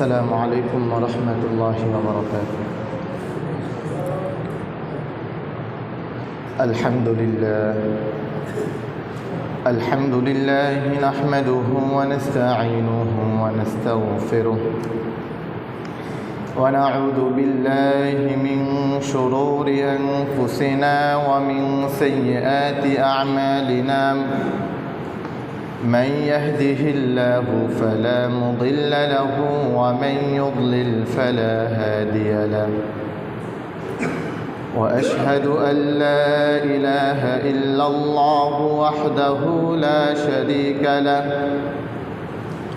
السلام عليكم ورحمة الله وبركاته. الحمد لله نحمده ونستعينه ونستغفره ونعوذ بالله من شرور أنفسنا ومن سيئات أعمالنا. من يهده الله فلا مضل له ومن يضلل فلا هادي له. وأشهد أن لا إله إلا الله وحده لا شريك له.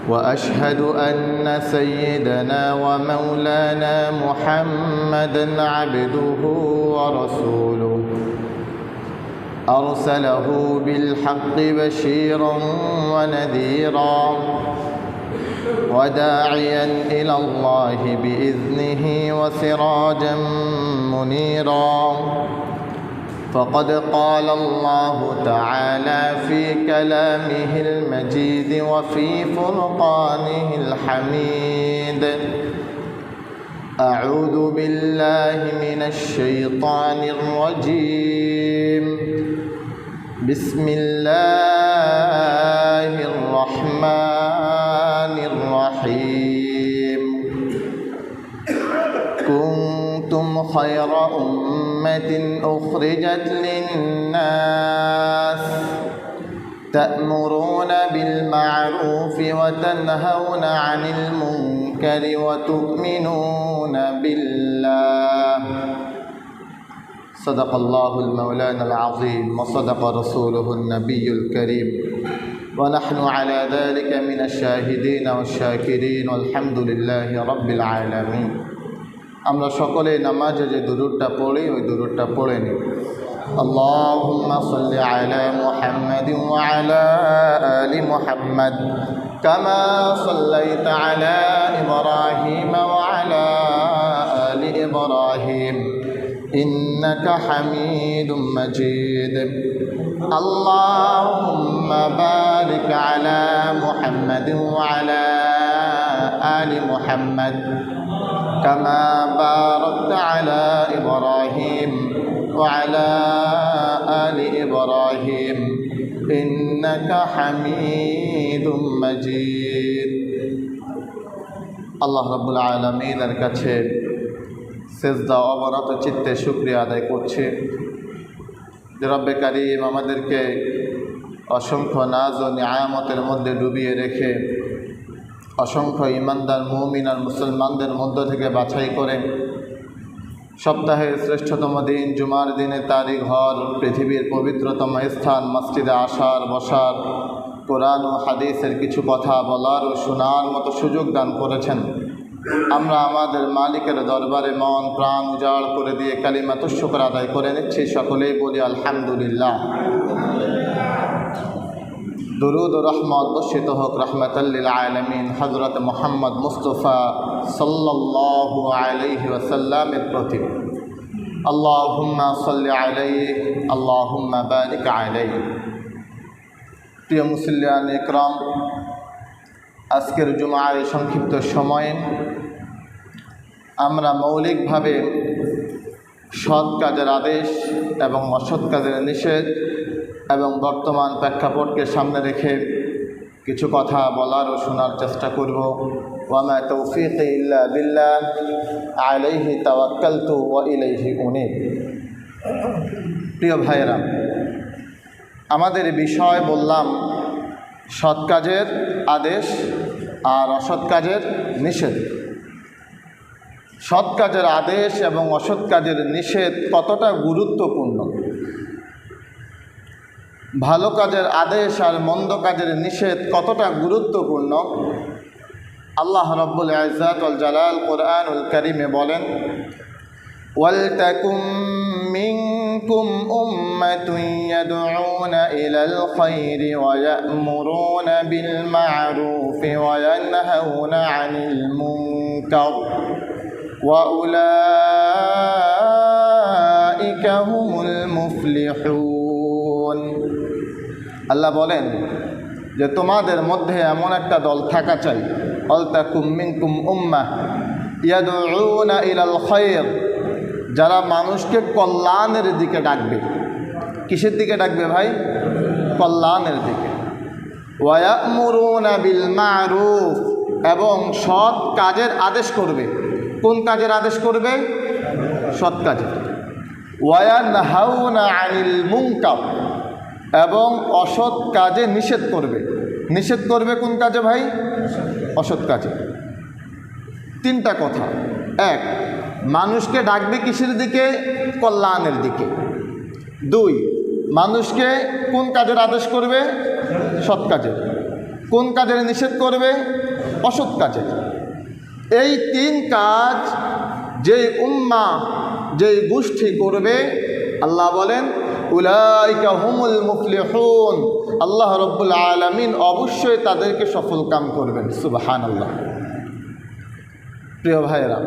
وأشهد أن سيدنا ومولانا محمدًا عبده ورسوله أرسله بالحق بشيرا ونذيرا وداعيا إلى الله بإذنه وسراجا منيرا. فقد قال الله تعالى في كلامه المجيد وفي فرقانه الحميد: أعوذ بالله من الشيطان الرجيم. بسم الله الرحمن الرحيم. كنتم خير أمة أخرجت للناس تأمرون بالمعروف وتنهون عن المنكر وتؤمنون بالله. صدق الله المولانا العظيم وصدق رسوله النبي الكريم ونحن على ذلك من الشاهدين والشاكرين والحمد لله رب العالمين. আমরা সকলে নামাজে যে দুরূদটা পড়ি ওই দুরূদটা পড়ে নিই। আল্লাহুম্মা সাল্লি আলা মুহাম্মাদিন ওয়া আলা আলি মুহাম্মাদ কামা সাল্লাইতা আলা ইব্রাহিম ওয়া আলা আলি ইব্রাহিম ইন্নাকা হামিদুম মাজিদ। আল্লাহুম্মা বারিক আলা মুহাম্মাদিন ওয়া আলা আলি মুহাম্মাদ كما باركت على إبراهيم وعلى آل إبراهيم إنك حميد مجيد. আল্লাহ রাব্বুল আলামিনের কাছে সিজদা অবনত চিত্তে শুকরিয়া আদায় করছি যে রব্বে কারীম আমাদেরকে অসংখ্য নাজ ও নিয়ামতের মধ্যে ডুবিয়ে রেখে অসংখ্য ইমানদার মুমিন আর মুসলমানদের মধ্য থেকে বাছাই করে সপ্তাহের শ্রেষ্ঠতম দিন জুমার দিনে তারই ঘর পৃথিবীর পবিত্রতম স্থান মসজিদে আসার বসার কোরআন ও হাদিসের কিছু কথা বলার ও শোনার মতো সুযোগ দান করেছেন। আমরা আমাদের মালিকের দরবারে মন প্রাণ উজাড় করে দিয়ে কালিমাতুশ শুকর আদায় করে নিচ্ছি। সকলেই বলি আলহামদুলিল্লাহ। দুরুদ ও রহমত বর্ষিত হোক রহমাতাল লিল আলামিন হযরত মুহাম্মদ মুস্তাফা সাল্লাল্লাহু আলাইহি ওয়াসাল্লামের প্রতি। আল্লাহুম্মা সাল্লি আলাইহি আল্লাহুম্মা বারিক আলাইহি। প্রিয় মুসল্লিয়ান ইকরাম, আজকের জুমার সংক্ষিপ্ত সময়ে আমরা মৌলিকভাবে সৎ কাজের আদেশ এবং অসৎ কাজের নিষেধ এবং বর্তমান প্রেক্ষাপটকে সামনে রেখে কিছু কথা বলার ও শোনার চেষ্টা করব। ওয়ামা তৌফিকি ইল্লা বিল্লাহ আলাইহি তাওয়াক্কালতু ওয়া ইলাইহি উনীব। প্রিয় ভাইয়েরা, আমাদের বিষয় বললাম সৎ কাজের আদেশ আর অসৎ কাজের নিষেধ। সৎ কাজের আদেশ এবং অসৎ কাজের নিষেধ কতটা গুরুত্বপূর্ণ, ভালো কাজের আদেশ আর মন্দ কাজের নিষেধ কতটা গুরুত্বপূর্ণ, আল্লাহ রাব্বুল ইজ্জাত ওয়াল জালাল কোরআনুল কারীমে বলেন: ওয়ালতাকুম মিনকুম উম্মাতুন ইয়াদউনা ইলাল খায়রি ওয়া ইয়া'মুরুনা বিল মা'রুফি ওয়া ইয়ানহাউনা আনিল মুনকার ওয়া উলাইকা হুমুল মুফলিহুন। আল্লাহ বলেন যে তোমাদের মধ্যে এমন একটা দল থাকা চাই ওয়ালতাকুম মিনকুম উম্মাহ ইয়াদউনা ইলাল খায়র, যারা মানুষকে কল্যাণের দিকে ডাকবে। কিসের দিকে ডাকবে ভাই? কল্যাণের দিকে। ওয়া ইয়া'মুরুনা বিল মা'রুফ, এবং সৎ কাজের আদেশ করবে। কোন কাজের আদেশ করবে? সৎ কাজের। ওয়া ইয়ানহাউনা আনিল মুনকার, এবং অসৎ কাজে নিষেধ করবে। নিষেধ করবে কোন কাজে ভাই? অসৎ কাজে। তিনটা কথা। এক, মানুষকে ডাকবে কিসের দিকে? কল্যাণের দিকে। দুই, মানুষকে কোন কাজের আদেশ করবে? সৎ কাজের। কোন কাজের নিষেধ করবে? অসৎ কাজের। এই তিন কাজ যেই উম্মাহ, যেই গোষ্ঠী করবে, আল্লাহ বলেন উলাইকা হুমুল মুফলিহুন, আল্লাহ রাব্বুল আলামিন অবশ্যই তাদেরকে সফল কাম করবেন। সুবহানাল্লাহ। প্রিয় ভাইয়েরা,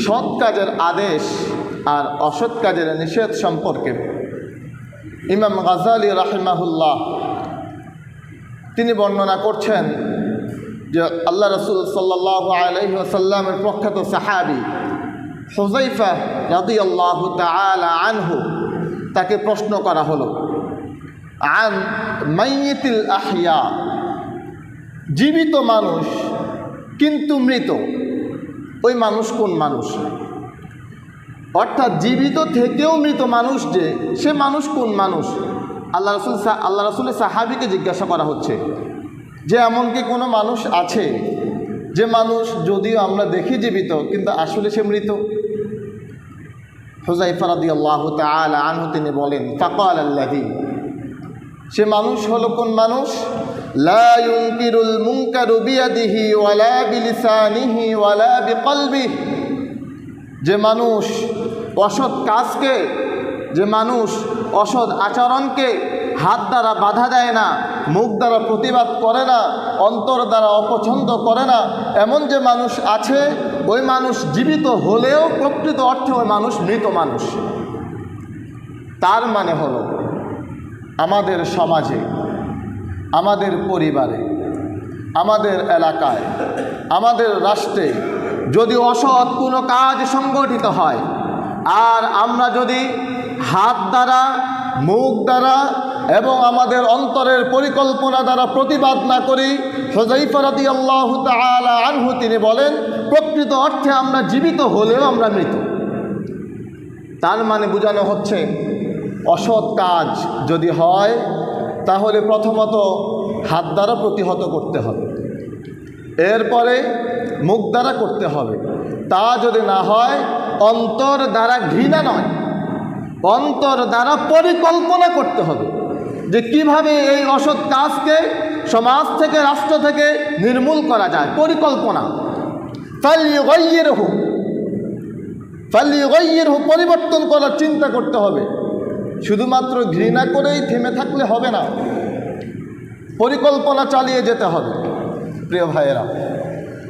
সৎ কাজের আদেশ আর অসৎ কাজের নিষেধ সম্পর্কে ইমাম গাজ্জালী রাহিমাহুল্লাহ তিনি বর্ণনা করছেন যে আল্লাহ রাসূল সাল্লাল্লাহু আলাইহি ওয়াসাল্লামের প্রখ্যাত সাহাবী হুযায়ফা রাদিয়াল্লাহু তাআলা আনহু, তাকে প্রশ্ন করা হলো আন মাইয়িতিল আহইয়া, জীবিত মানুষ কিন্তু মৃত, ওই মানুষ কোন মানুষ? অর্থাৎ জীবিত থেকেও মৃত মানুষ, যে সে মানুষ কোন মানুষ? আল্লাহ রাসূলের সাহাবীকে জিজ্ঞাসা করা হচ্ছে যে এমন কি কোনো মানুষ আছে যে মানুষ যদিও আমরা দেখি জীবিত কিন্তু আসলে সে মৃত? হুযায়ফা রাদিয়াল্লাহু তাআলা আনহু তিনি বলেন ফাকাল আল্লাযী, সে মানুষ হলো কোন মানুষ? লা ইউনকিরুল মুনকারু বিয়াদিহি ওয়ালা বিলিসানিহি ওয়ালা বিকলবিহি, যে মানুষ অসৎ কাজকে, যে মানুষ অসৎ আচরণকে হাত দ্বারা বাধা দেয় না, মুখ দ্বারা প্রতিবাদ করে না, অন্তর দ্বারা অপছন্দ করে না, এমন যে মানুষ আছে, ওই মানুষ জীবিত হলেও প্রকৃত অর্থে ওই মানুষ মৃত মানুষ। তার মানে হলো আমাদের সমাজে, আমাদের পরিবারে, আমাদের এলাকায়, আমাদের রাষ্ট্রে যদি অসৎ কোনো কাজ সংগঠিত হয় আর আমরা যদি হাত দ্বারা, মুখ দ্বারা এবং আমাদের অন্তরের পরিকল্পনা দ্বারা প্রতিবাদ না করি, হুযায়ফা রাদিয়াল্লাহু তাআলা আনহু তিনি বলেন প্রকৃত অর্থে আমরা জীবিত হলেও আমরা মৃত। তার মানে বোঝানো হচ্ছে অসৎ কাজ যদি হয় তাহলে প্রথমত হাত দ্বারা প্রতিহত করতে হবে, এরপরে মুখ দ্বারা করতে হবে। তা যদি না হয় অন্তর দ্বারা, ঘৃণা নয়, অন্তর দ্বারা পরিকল্পনা করতে হবে যে কিভাবে এই অসৎ কাজকে সমাজ থেকে, রাষ্ট্র থেকে নির্মূল করা যায়। পরিকল্পনা। ফালইউগাইয়িরহু, পরিবর্তন করার চিন্তা করতে হবে। শুধুমাত্র ঘৃণা করেই থেমে থাকলে হবে না, পরিকল্পনা চালিয়ে যেতে হবে। প্রিয় ভাইয়েরা,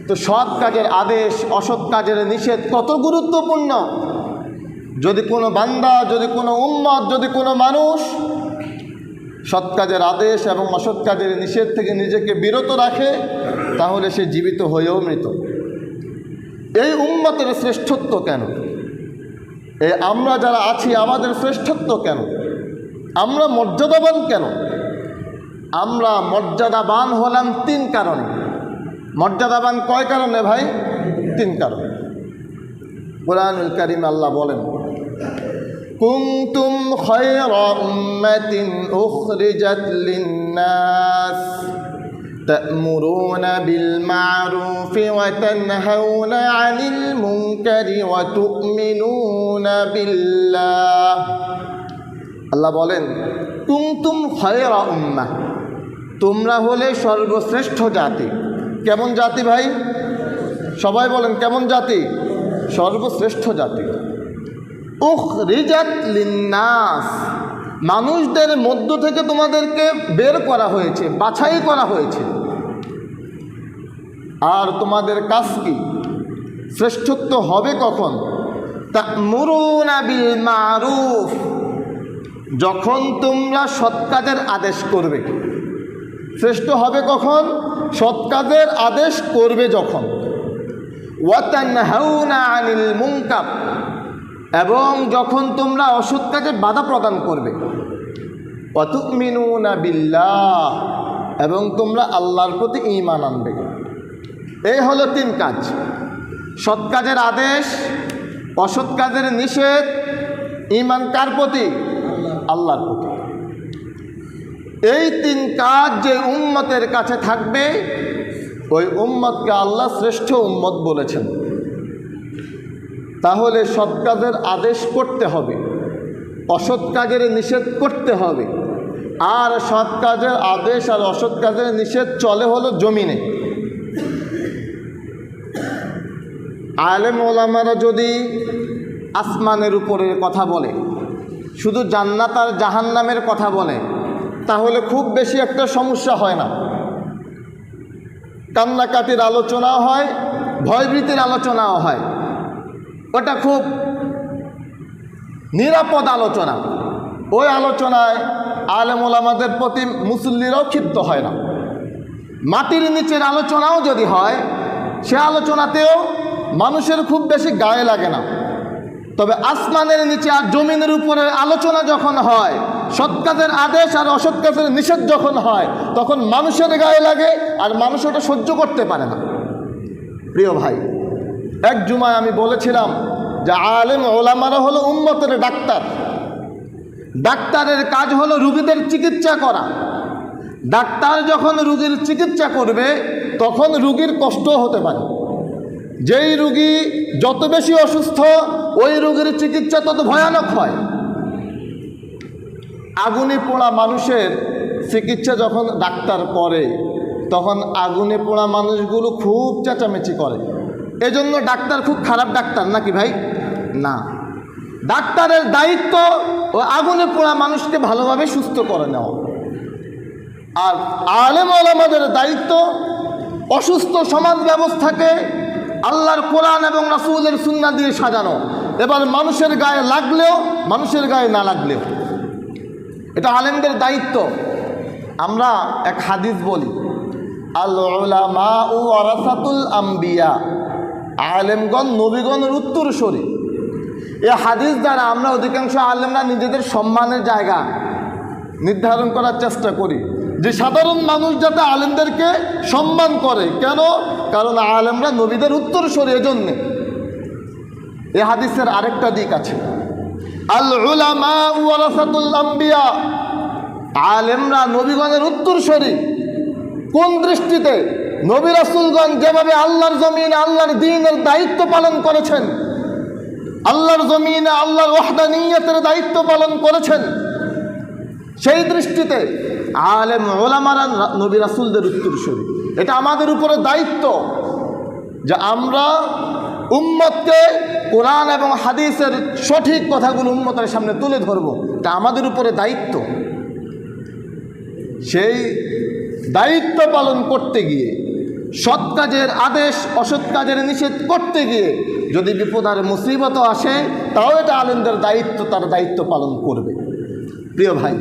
তো সৎ কাজের আদেশ, অসৎ কাজের নিষেধ কত গুরুত্বপূর্ণ। যদি কোনো বান্দা, যদি কোনো উম্মত, যদি কোনো মানুষ সৎ কাজের আদেশ এবং অসৎ কাজের নিষেধ থেকে নিজেকে বিরত রাখে তাহলে সে জীবিত হয়েও মৃত। এই উম্মতের শ্রেষ্ঠত্ব কেন? এই আমরা যারা আছি আমাদের শ্রেষ্ঠত্ব কেন? আমরা মর্যাদাবান কেন? আমরা মর্যাদাবান হলাম তিন কারণে। মর্যাদাবান কয় কারণে ভাই? তিন কারণে। কুরআনুল কারীম আল্লাহ বলেন কুনতুম খায়রা উম্মাতিন উখরিজাত লিন-নাস তা'মুরুনা বিল মা'রুফি ওয়া তানহাউনা 'আনিল মুনকারি ওয়া তু'মিনুনা বিল্লাহ। আল্লাহ বলেন কুনতুম খায়রা উম্মাহ, তোমরা হলে সর্বশ্রেষ্ঠ জাতি। কেমন জাতি ভাই? সবাই বলেন কেমন জাতি? সর্বশ্রেষ্ঠ জাতি। উখরিজাত লিন-নাস, মানুষদের মধ্য থেকে তোমাদেরকে বের করা হয়েছে, বাছাই করা হয়েছে। আর তোমাদের কাজ কি? শ্রেষ্ঠত্ব হবে কখন? তা'মুরুনা বিল মা'রুফ, যখন তোমরা সৎ কাজের আদেশ করবে। শ্রেষ্ঠ হবে কখন? সৎ কাজের আদেশ করবে যখন, ওয়া তানহাউনা আনিল মুনকার, এবং যখন তোমরা অসৎ কাজে বাধা প্রদান করবে, ওয়া তুমিনুনা বিল্লাহ, এবং তোমরা আল্লাহর প্রতি ঈমান আনবে। এই হলো 3 কাজ: সৎ কাজের আদেশ, অসৎ কাজের নিষেধ, ঈমান কার প্রতি? আল্লাহর প্রতি। এই 3 কাজ যে উম্মতের কাছে থাকবে, ওই উম্মতকে আল্লাহ শ্রেষ্ঠ উম্মত বলেছেন। তাহলে সৎ কাজের আদেশ করতে হবে, অসৎ কাজের নিষেধ করতে হবে। আর সৎ কাজের আদেশ আর অসৎ কাজের নিষেধ চলে হলো জমিনে। আলেম ওলামারা যদি আসমানের উপরের কথা বলে, শুধু জান্নাত আর জাহান্নামের কথা বলে, তাহলে খুব বেশি একটা সমস্যা হয় না। কান্নাকাটির আলোচনাও হয়, ভয়ভীতির আলোচনাও হয়, ওটা খুব নিরাপদ আলোচনা। ওই আলোচনায় আলেম ওলামাদের প্রতি মুসল্লিরাও ক্ষিপ্ত হয় না। মাটির নিচের আলোচনাও যদি হয়, সে আলোচনাতেও মানুষের খুব বেশি গায়ে লাগে না। তবে আসমানের নিচে আর জমিনের উপরে আলোচনা যখন হয়, সৎ কাজের আদেশ আর অসৎ কাজের নিষেধ যখন হয়, তখন মানুষের গায়ে লাগে, আর মানুষ ওটা সহ্য করতে পারে না। প্রিয় ভাই, এক জুমায় আমি বলেছিলাম যে আলেম ওলামারা হলো উম্মতের ডাক্তার। ডাক্তারের কাজ হলো রুগীদের চিকিৎসা করা। ডাক্তার যখন রুগীর চিকিৎসা করবে, তখন রুগীর কষ্ট হতে পারে। যেই রুগী যত বেশি অসুস্থ, ওই রোগের চিকিৎসা তত ভয়ানক হয়। আগুনে পোড়া মানুষের চিকিৎসা যখন ডাক্তার করে, তখন আগুনে পোড়া মানুষগুলো খুব চেঁচামেচি করে। এজন্য ডাক্তার খুব খারাপ ডাক্তার নাকি ভাই? না, ডাক্তারের দায়িত্ব ও আগুনে পোড়া মানুষকে ভালোভাবে সুস্থ করে নেওয়া। আর আলেম ওলামাদের দায়িত্ব অসুস্থ সমাজ ব্যবস্থাকে আল্লাহর কোরআন এবং রাসূলের সুন্নাহ দিয়ে সাজানো। এবার মানুষের গায়ে লাগলেও, মানুষের গায়ে না লাগলেও, এটা আলেমদের দায়িত্ব। আমরা এক হাদিস বলি, আল উলামাউ ওয়ারাসাতুল আম্বিয়া, আলেমগণ নবীগণের উত্তরসূরি। এই হাদিস দ্বারা আমরা অধিকাংশ আলেমরা নিজেদের সম্মানের জায়গা নির্ধারণ করার চেষ্টা করি, যে সাধারণ মানুষ যাতে আলেমদেরকে সম্মান করে। কেন? কারণ আলেমরা নবীদের উত্তরসূরি। এজন্যে এই হাদিসের আরেকটা দিক আছে, আল উলামাউ ওয়ারাসাতুল আম্বিয়া, আলেমরা নবীগণের উত্তরসূরি। কোন দৃষ্টিতে? নবী রাসূলগণ যেভাবে আল্লাহর জমিনে আল্লাহর দ্বীনের দায়িত্ব পালন করেছেন, আল্লাহর জমিনে আল্লাহর ওয়াহদানিয়তের দায়িত্ব পালন করেছেন, সেই দৃষ্টিতে আলেম ওলামারা নবী রাসূলদের উত্তরসূরি। এটা আমাদের উপরে দায়িত্ব যে আমরা উম্মতকে কোরআন এবং হাদিসের সঠিক কথাগুলো উম্মতের সামনে তুলে ধরব। এটা আমাদের উপরে দায়িত্ব। সেই দায়িত্ব পালন করতে গিয়ে, সৎ কাজের আদেশ অসৎ কাজের নিষেধ করতে গিয়ে যদি বিপদ আর মুসিবতও আসে, তাও এটা আলেমদের দায়িত্ব, তার দায়িত্ব পালন করবে। প্রিয় ভাই,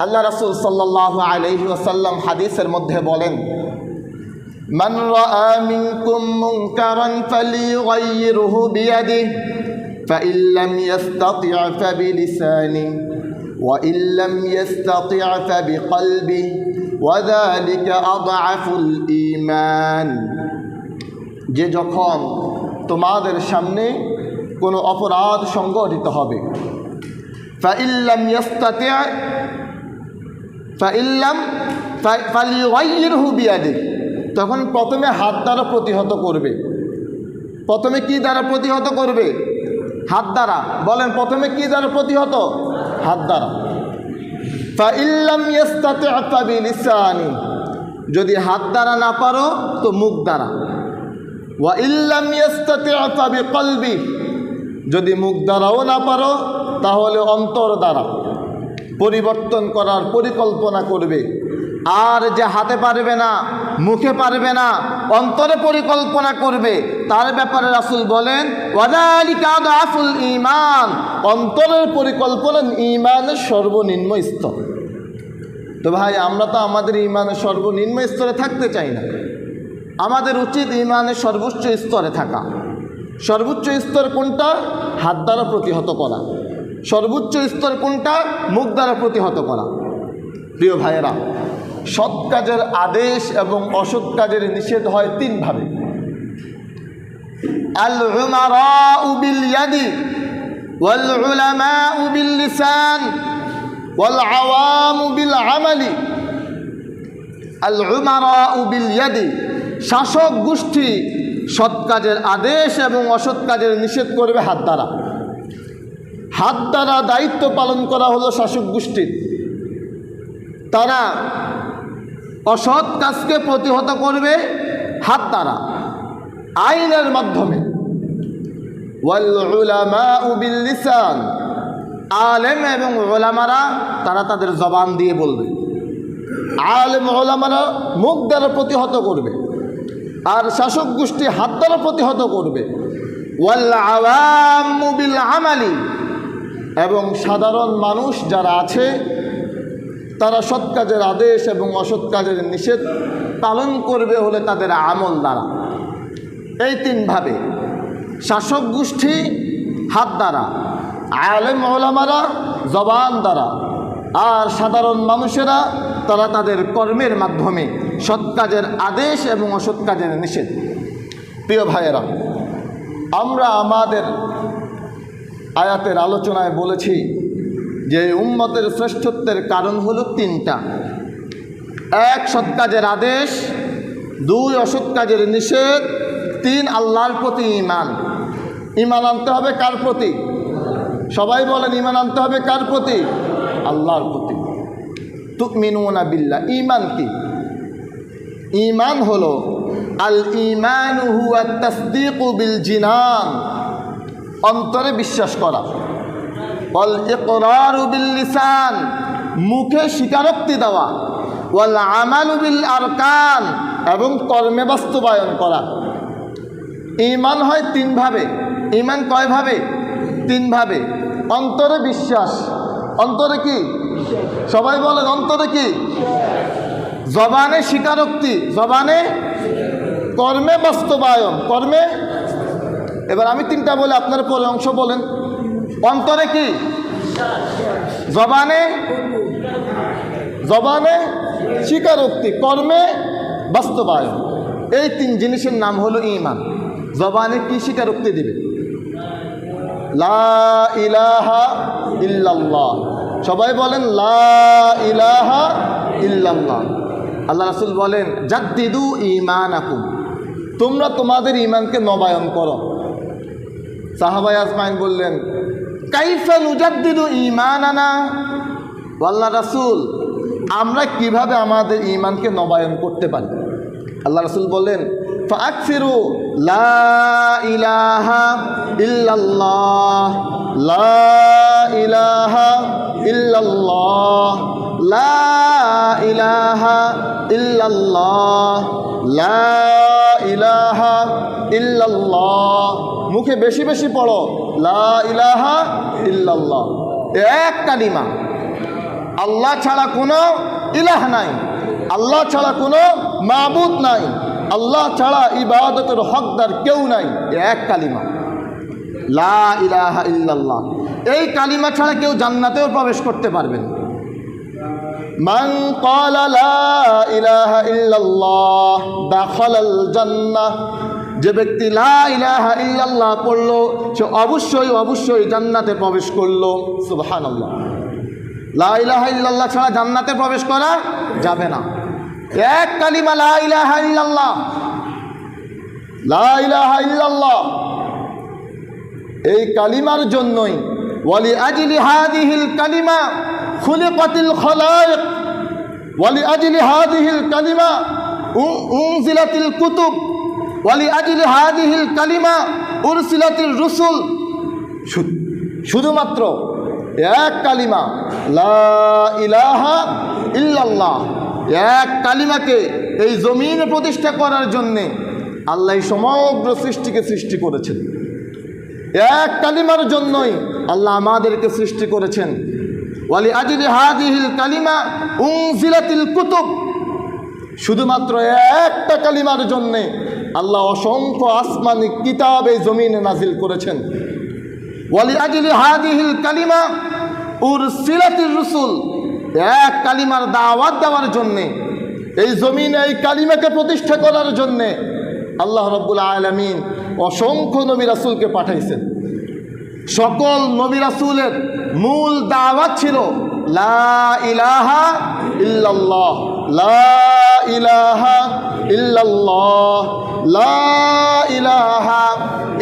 আল্লাহ রাসূল সাল্লাল্লাহু আলাইহি ওয়াসাল্লাম হাদিসের মধ্যে বলেন, মান রাআ মিনকুম মুনকারান ফালিয়ুগাইয়িরহু বিয়াদিহি ফাইন লাম ইস্তাতি' ফাবিলিসানিহি ওয়া ইন লাম ইস্তাতি' ফাবিকলবিহি ওয়া যালিকা আযআফুল ঈমান। যে যখন তোমাদের সামনে কোনো অপরাধ সংঘটিত হবে, তখন প্রথমে হাত দ্বারা প্রতিহত করবে। প্রথমে কি দ্বারা প্রতিহত করবে? হাত দ্বারা। বলেন, প্রথমে কি দ্বারা প্রতিহত? হাত দ্বারা। যদি হাত দ্বারা না পারো তো মুখ দ্বারা। ওয়া ইল্লাম ইস্তাতি' ফাবিকলবি, যদি মুখ দ্বারাও না পারো তাহলে অন্তর দ্বারা পরিবর্তন করার পরিকল্পনা করবে। আর যে হাতে পারবে না, মুখে পারবে না, অন্তরে পরিকল্পনা করবে, তার ব্যাপারে রাসূল বলেন ওয়াযালিকা আযআফুল ঈমান, অন্তরের পরিকল্পনা ঈমানের সর্বনিম্ন স্তর। তো ভাই, আমরা তো আমাদের ইমানের সর্বনিম্ন স্তরে থাকতে চাই না। আমাদের উচিত ইমানের সর্বোচ্চ স্তরে থাকা। সর্বোচ্চ স্তর কোনটা? হাত দ্বারা প্রতিহত করা। সর্বোচ্চ স্তর কোনটা? মুখ দ্বারা প্রতিহত করা। প্রিয় ভাইয়েরা, সৎ কাজের আদেশ এবং অসৎ কাজের নিষেধ হয় তিনভাবে। আল উমারাউ বিল ইয়াদি ওয়াল উলামাউ বিল লিসান ওয়াল আওয়ামু বিল আমালি। আল উমারাউ বিল ইয়াদি, শাসক গোষ্ঠী সৎ কাজের আদেশ এবং অসৎ কাজের নিষেধ করবে হাত দ্বারা। হাত দ্বারা দায়িত্ব পালন করা হলো শাসক গোষ্ঠীর। তারা অসৎ কাজকে প্রতিহত করবে হাত দ্বারা, আইনের মাধ্যমে। ওয়াল উলামাউ বিল লিসান, আলেম এবং ওলামারা তারা তাদের জবান দিয়ে বলবে। আলেম ওলামারা মুখ দ্বারা প্রতিহত করবে, আর শাসক গোষ্ঠী হাত দ্বারা প্রতিহত করবে। ওয়াল আওয়ামু বিল আমালি, এবং সাধারণ মানুষ যারা আছে তারা সৎ কাজের আদেশ এবং অসৎ কাজের নিষেধ পালন করবে হলে তাদের আমল দ্বারা। এই তিনভাবে, শাসক গোষ্ঠী হাত দ্বারা, আলেম ওলামারা জবান দ্বারা, আর সাধারণ মানুষেরা তারা তাদের কর্মের মাধ্যমে সৎ কাজের আদেশ এবং অসৎ কাজের নিষেধ। প্রিয় ভাইয়েরা, আমরা আমাদের আয়াতের আলোচনায় বলেছি যে উম্মতের শ্রেষ্ঠত্বের কারণ হলো তিনটা। এক, সৎ কাজের আদেশ। দুই, অসৎ কাজের নিষেধ। তিন, আল্লাহর প্রতি ঈমান। ঈমান আনতে হবে কার প্রতি? সবাই বলেন, ঈমান আনতে হবে কার প্রতি? আল্লাহর প্রতি। তুমিনুনা বিল্লাহ, ঈমান কি? ঈমান হলো আল ঈমানু হুয়া তাসদীকু বিল জিনান, অন্তরে বিশ্বাস করা। ওয়াল ইকরারু বিল লিসান, মুখে স্বীকারোক্তি দেওয়া। ওয়াল আমালু বিল আরকান, এবং কর্মে বাস্তবায়ন করা। ঈমান হয় তিনভাবে। ঈমান কয়ভাবে? তিনভাবে। অন্তরে বিশ্বাস। অন্তরে কি? সবাই বলেন, অন্তরে কি? জবানে স্বীকারোক্তি, জবানে কর্মে বাস্তবায়ন, কর্মে। এবার আমি তিনটা বলে আপনারা পরে অংশ বলেন। অন্তরে কি? জবানে স্বীকারোক্তি, কর্মে বাস্তবায়ন। এই তিন জিনিসের নাম হলো ঈমান। জবানে কি স্বীকারোক্তি দিবে? লা ইলাহা ইল্লাল্লাহ। সবাই বলেন লা ইলাহা ইল্লাল্লাহ। আল্লাহ রাসূল বলেন, জাদ্দিদু ঈমানাকুম, তোমরা তোমাদের ঈমানকে নবায়ন করো। সাহাবায়ে আজমাইন বললেন, কাইফা নুজাদ্দিদু ঈমানানা? আল্লাহ রাসূল, আমরা কিভাবে আমাদের ঈমানকে নবায়ন করতে পারি? আল্লাহ রাসূল বললেন, ফাআকসিরু লা ইলাহা ইল্লাল্লাহ, লা ইলাহা ইল্লাল্লাহ, লা ইলাহা ইল্লাল্লাহ, লা ইলাহা ইল্লাল্লাহ। মুখে বেশি বেশি পড়ো, লা ইলাহা ইল্লাল্লাহ। এক কালিমা। আল্লাহ ছাড়া কোনো ইলাহ নাই, আল্লাহ ছাড়া কোনো মাবুদ নাই, আল্লাহ ছাড়া ইবাদতের হকদার কেউ নাই। এক কালিমা, লা ইলাহা ইল্লাল্লাহ। এই কালিমা ছাড়া কেউ জান্নাতেও প্রবেশ করতে পারবে না। মান ক্বালা লা ইলাহা ইল্লাল্লাহ দাখালাল জান্নাহ, যে ব্যক্তি লা ইলাহা ইল্লাল্লাহ পড়লো সে অবশ্যই জান্নাতে প্রবেশ করলো। সুবহানাল্লাহ। লা ইলাহা ইল্লাল্লাহ ছাড়া জান্নাতে প্রবেশ করা যাবে না। এক কালিমা, লা ইলাহা ইল্লাল্লাহ, লা ইলাহা ইল্লাল্লাহ। এই কালিমার জন্যই ওয়ালি আজলি হাদিহিল কালিমা খুলিকাতিল খালায়েক, ওয়ালি আজলি হাদিহিল কালিমা উনজিলাতিল কুতুব, ওয়ালি আজলি হাদিহিল কালিমা উরসিলাতির রুসুল। শুধুমাত্র এক কালিমা, লা ইলাহা ইল্লাল্লাহ, এক কালিমাকে এই জমিনে প্রতিষ্ঠা করার জন্যে আল্লাহ সমগ্র সৃষ্টিকে সৃষ্টি করেছেন। এক কালিমার জন্যই আল্লাহ আমাদেরকে সৃষ্টি করেছেন। ওয়ালি আজলি হাদিহিল কালিমা উনজিলাতিল কুতুব, শুধুমাত্র একটা কালিমার জন্যে আল্লাহ অসংখ্য আসমানি কিতাব এই জমিনে নাজিল করেছেন। ওয়ালি আজলি হাদিহিল কালিমা উরসিলাতির রসুল, এক কালিমার দাওয়াত দেওয়ার জন্যে, এই জমিনে এই কালিমাকে প্রতিষ্ঠা করার জন্যে আল্লাহ রাব্বুল আলামিন অসংখ্য নবী রাসূলকে পাঠাইছেন। সকল নবী রাসূলের মূল দাওয়াত ছিল লা ইলাহা ইল্লাল্লাহ, লা ইলাহা ইল্লাল্লাহ, লা ইলাহা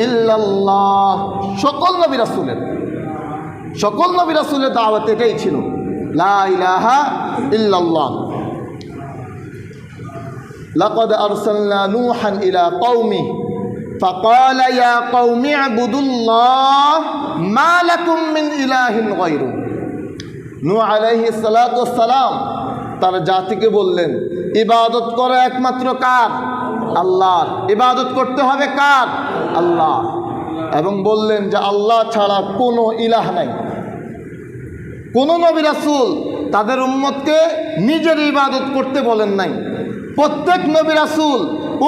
ইল্লাল্লাহ। সকল নবী রাসূলের দাওয়াত এটাই ছিল, লা ইলাহা ইল্লাল্লাহ। লাকাদ আরসালনা নূহান ইলা কওমি ফাকাল ইয়া কওমি ইবুদুল্লাহ মা লাকুম মিন ইলাহিন গায়রু। নূহ আলাইহিস সালাতু ওয়াস সালাম তার জাতিকে বললেন, ইবাদত করো একমাত্র কার? আল্লাহর। ইবাদত করতে হবে কার? আল্লাহ। এবং বললেন যে আল্লাহ ছাড়া কোনো ইলাহ নাই। কোনো নবী রাসূল তাদের উম্মতকে নিজের ইবাদত করতে বলেন নাই। প্রত্যেক নবী রাসূল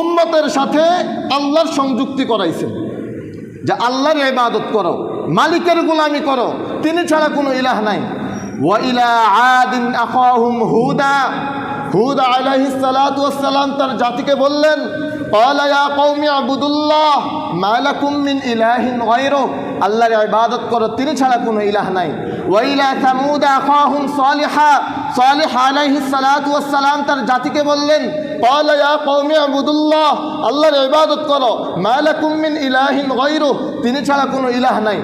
উম্মতের সাথে আল্লাহর সংযুক্তি করাইছেন, যে আল্লাহর ইবাদত করো, মালিকের গোলামি করো, তিনি ছাড়া কোনো ইলাহ নাই। ওয়া ইলা আদিন আখাহুম হুদা, হুদ আলাইহিস সালাতু ওয়াস সালাম তার জাতিকে বললেন, ক্বালা ইয়া কওমি ইবুদুল্লাহ মা লাকুম মিন ইলাহিন গায়রু, আল্লাহর ইবাদত করো, তিনি ছাড়া কোনো ইলাহ নাই। ওয়া ইলা সামুদ আখাহুম সালিহা, সালিহ আলাইহিস সালাতু ওয়াস সালাম তার জাতিকে বললেন, ক্বালা ইয়া কওমি ইবুদুল্লাহ, আল্লাহর ইবাদত করো, মা লাকুম মিন ইলাহিন গায়রু, তিনি ছাড়া কোনো ইলাহ নাই।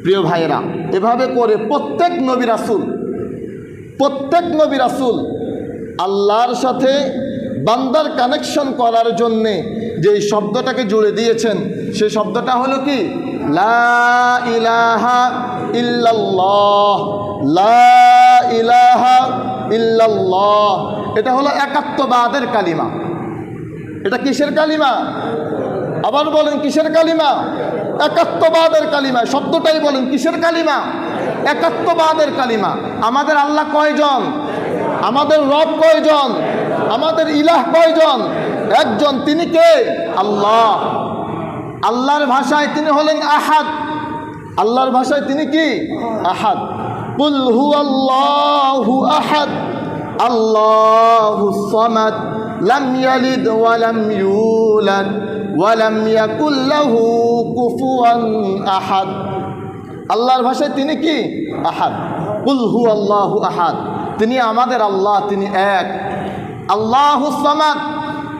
প্রিয় ভাইয়েরা, এভাবে করে প্রত্যেক নবী রাসূল আল্লাহর সাথে বান্দার কানেকশন করার জন্যে যেই শব্দটাকে জুড়ে দিয়েছেন, সেই শব্দটা হলো কি? লা ইলাহা ইল্লাল্লাহ, লা ইলাহা ইল্লাল্লাহ। এটা হলো একাত্মবাদের কালিমা। এটা কিসের কালিমা? আবার বলেন, কিসের কালিমা? একাত্মবাদের কালিমা। শব্দটাই বলেন, কিসের কালিমা? একাত্মবাদের কালিমা। আমাদের আল্লাহ কয়জন? আমাদের রব কয়জন? আমাদের ইলাহ কয়জন? একজন। তিনি কে? আল্লাহ। আল্লাহর ভাষায় তিনি হলেন আহাদ। আল্লাহর ভাষায় তিনি কি? আহাদ। কুল হুয়াল্লাহু আহাদ আল্লাহুস সামাদ লাম ইয়ালিদ ওয়া লাম ইউলাদ ওয়া লাম ইয়াকুল লাহু কুফুয়ান আহাদ। আল্লাহর ভাষায় তিনি কি? আহাদ। কুল হুয়াল্লাহু আহাদ, তিনি আমাদের আল্লাহ, তিনি এক। আল্লাহুস সামাদ,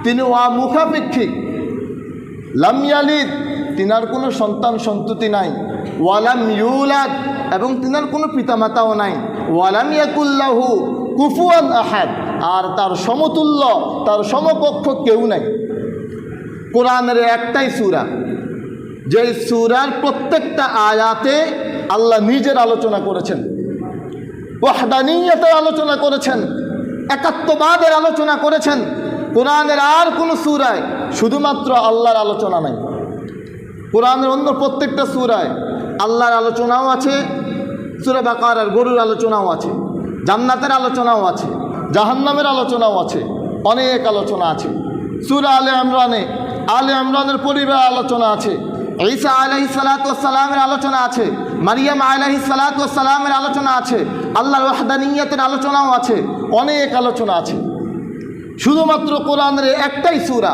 তিনি অমুখাপেক্ষী। লাম ইয়ালিদ, তিনার কোনো সন্তান সন্ততি নাই। ওয়ালাম ইউলাদ, এবং তিনার কোনো পিতামাতাও নাই। ওয়ালাম ইয়াকুল লাহু কুফুয়ান আহাদ, আর তার সমতুল্য, তার সমকক্ষ কেউ নাই। কোরআনের একটাই সূরা, যেই সূরার প্রত্যেকটা আয়াতে আল্লাহ নিজের আলোচনা করেছেন, ওয়াহদানিয়তের আলোচনা করেছেন, একাত্মবাদের আলোচনা করেছেন। কোরআনের আর কোনো সূরায় শুধুমাত্র আল্লাহর আলোচনা নাই। কোরআনের অন্য প্রত্যেকটা সূরায় আল্লাহর আলোচনাও আছে, সূরা বাকারার গরুর আলোচনাও আছে, জান্নাতের আলোচনাও আছে, জাহান্নামের আলোচনাও আছে, অনেক আলোচনা আছে। সূরা আলে ইমরানের পরিবার আলোচনা আছে, ঈসা আলাইহিস সালাতু ওয়াস সালামের আলোচনা আছে, মারিয়াম আলাইহিস সালাতু ওয়াস সালামের আলোচনা আছে, আল্লাহর ওয়াহদানিয়তের আলোচনাও আছে, অনেক আলোচনা আছে। শুধুমাত্র কোরআনের একটাই সূরা,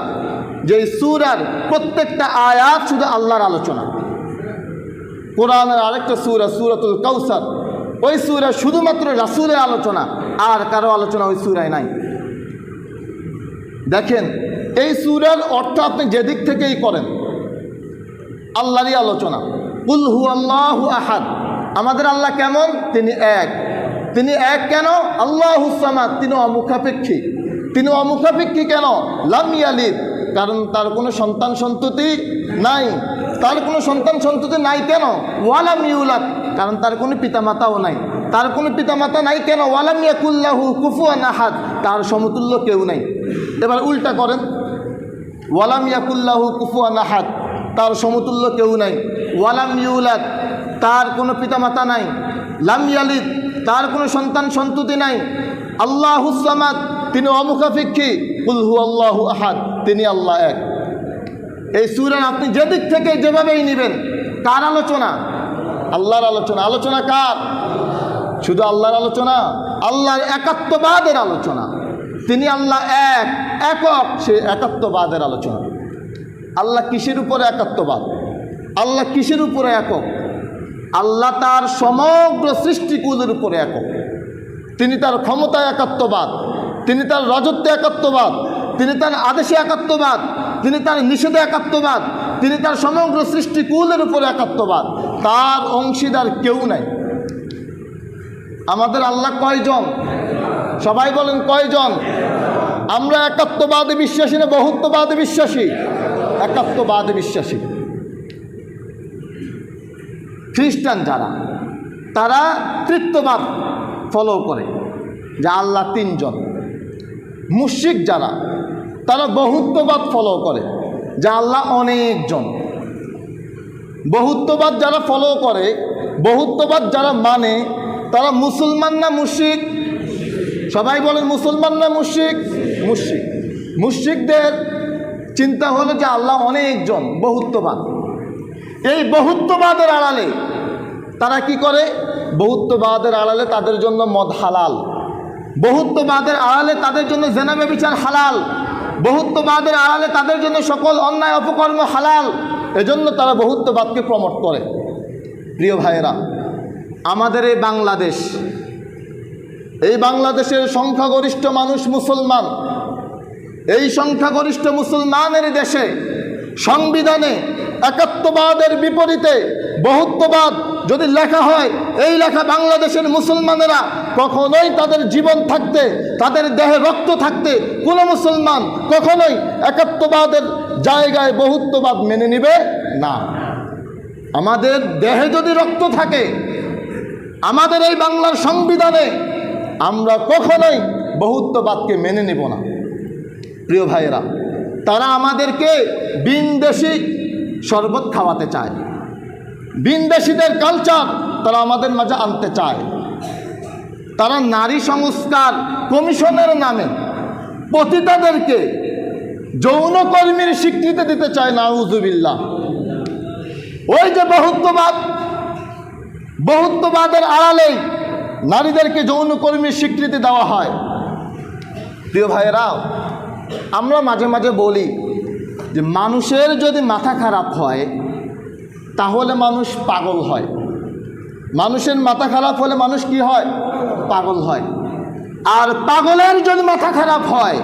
যেই সূরার প্রত্যেকটা আয়াত শুধু আল্লাহর আলোচনা। কোরআনের আরেকটা সূরা, সূরাতুল কাউসার, ওই সূরা শুধুমাত্র রাসূলের আলোচনা, আর কারো আলোচনা ওই সূরায় নাই। দেখেন, এই সূরার অর্থ আপনি যেদিক থেকেই করেন, আল্লাহরই আলোচনা। কুল হুয়াল্লাহু আহাদ, আমাদের আল্লাহ কেমন? তিনি এক। তিনি এক কেন? আল্লাহুস সামাদ, তিনি অমুখাপেক্ষী। তিনি অমুখাপেক্ষী কেন? লাম ইয়ালিদ, কারণ তার কোনো সন্তান সন্ততি নাই। তার কোনো সন্তান সন্ততি নাই কেন? ওয়ালাম ইউলাদ, কারণ তার কোনো পিতামাতাও নাই। তার কোনো পিতামাতা নাই কেন? ওয়ালাম ইয়াকুল লাহু কুফুয়ান আহাদ, তার সমতুল্য কেউ নাই। এবার উল্টা করেন, ওয়ালাম ইয়াকুল লাহু কুফুয়ান আহাদ, তার সমতুল্য কেউ নাই। ওয়ালাম ইউলাদ, তার কোনো পিতামাতা নাই। লাম ইয়ালিদ, তার কোনো সন্তান সন্ততি নাই। আল্লাহুস সামাদ, তিনি অমুখাপেক্ষী। কুল হুয়াল্লাহু আহাদ, তিনি আল্লাহ এক। এই সূরা আপনি যেদিক থেকে যেভাবেই নেবেন, কার আলোচনা? আল্লাহর আলোচনা। আলোচনা কার? শুধু আল্লাহর আলোচনা, আল্লাহর একাত্মবাদের আলোচনা। তিনি আল্লাহ এক, একক, সে একাত্মবাদের আলোচনা। আল্লাহ কিসের উপরে একাত্মবাদ? আল্লাহ কিসের উপরে একক? আল্লাহ তার সমগ্র সৃষ্টিকুলের উপরে একক। তিনি তার ক্ষমতায় একাত্মবাদ, তিনি তার রাজত্বে একাত্মবাদ, তিনি তার আদেশে একাত্মবাদ, তিনি তার নিষেধে একাত্মবাদ, তিনি তার সমগ্র সৃষ্টিকুলের উপরে একাত্মবাদ। তার অংশীদার কেউ নাই। আমাদের আল্লাহ কয়জন? সবাই বলেন কয়জন? আমরা একাত্মবাদে বিশ্বাসী না বহুত্ববাদে বিশ্বাসী? একাত্মবাদে বিশ্বাসী। খ্রিস্টান যারা, তারা তৃত্ববাদ ফলো করে যে আল্লাহ তিনজন। মুশরিক যারা, তারা বহুত্ববাদ ফলো করে যে আল্লাহ অনেকজন। বহুত্ববাদ যারা ফলো করে, বহুত্ববাদ যারা মানে, তারা মুসলমান না মুশরিক? সবাই বলেন মুসলমান না মুশরিক? মুশরিক। মুশরিকদের চিন্তা হলো যে আল্লাহ অনেকজন, বহুত্ববাদ। এই বহুত্ববাদের আড়ালে তারা কি করে? বহুত্ববাদের আড়ালে তাদের জন্য মদ হালাল, বহুত্ববাদের আড়ালে তাদের জন্য জেনা ব্যভিচার হালাল, বহুত্ববাদের আড়ালে তাদের জন্য সকল অন্যায় অপকর্ম হালাল। এজন্য তারা বহুত্ববাদকে প্রমোট করে। প্রিয় ভাইয়েরা, আমাদের এই বাংলাদেশ, এই বাংলাদেশের সংখ্যাগরিষ্ঠ মানুষ মুসলমান। এই সংখ্যাগরিষ্ঠ মুসলমানের দেশে সংবিধানে একাত্মবাদের বিপরীতে বহুত্ববাদ যদি লেখা হয়, এই লেখা বাংলাদেশের মুসলমানেরা কখনোই তাদের জীবন থাকতে, তাদের দেহে রক্ত থাকতে কোনো মুসলমান কখনোই একাত্মবাদের জায়গায় বহুত্ববাদ মেনে নেবে না। আমাদের দেহে যদি রক্ত থাকে, আমাদের এই বাংলার সংবিধানে, আমরা কখনোই বহুত্ববাদকে মেনে নেব না। প্রিয় ভাইয়েরা, তারা আমাদেরকে বিনদেশি শরবত খাওয়াতে চায়, বিনদেশিদের কালচার তারা আমাদের মাঝে আনতে চায়। তারা নারী সংস্কার কমিশনের নামে পতিতাদেরকে যৌনকর্মীর স্বীকৃতি দিতে চায়। নাউজুবিল্লাহ। ওই যে বহুত্ববাদ, বহুত্ববাদের আড়ালেই নারীদেরকে যৌনকর্মীর স্বীকৃতি দেওয়া হয়। প্রিয় ভাইয়েরা, আমরা মাঝে মাঝে বলি যে মানুষের যদি মাথা খারাপ হয় তাহলে মানুষ পাগল হয়। মানুষের মাথা খারাপ হলে মানুষ কি হয়? পাগল হয়। আর পাগলের যদি মাথা খারাপ হয়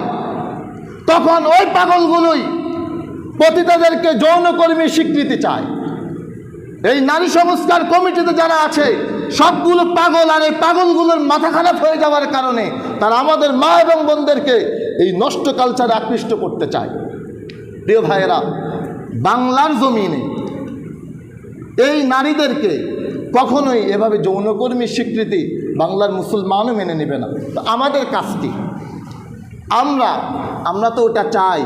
তখন ওই পাগলগুলোই পতিতাদেরকে যৌনকর্মীর স্বীকৃতি চায়। এই নারী সংস্কার কমিটিতে যারা আছে সবগুলো পাগল, আর এই পাগলগুলোর মাথা খারাপ হয়ে যাওয়ার কারণে তারা আমাদের মা এবং বোনদেরকে এই নষ্ট কালচারে আকৃষ্ট করতে চায়। প্রিয় ভাইয়েরা, বাংলার জমিনে এই নারীদেরকে কখনোই এভাবে যৌনকর্মীর স্বীকৃতি বাংলার মুসলমানও মেনে নেবে না। তো আমাদের কাজটি, আমরা তো ওটা চাই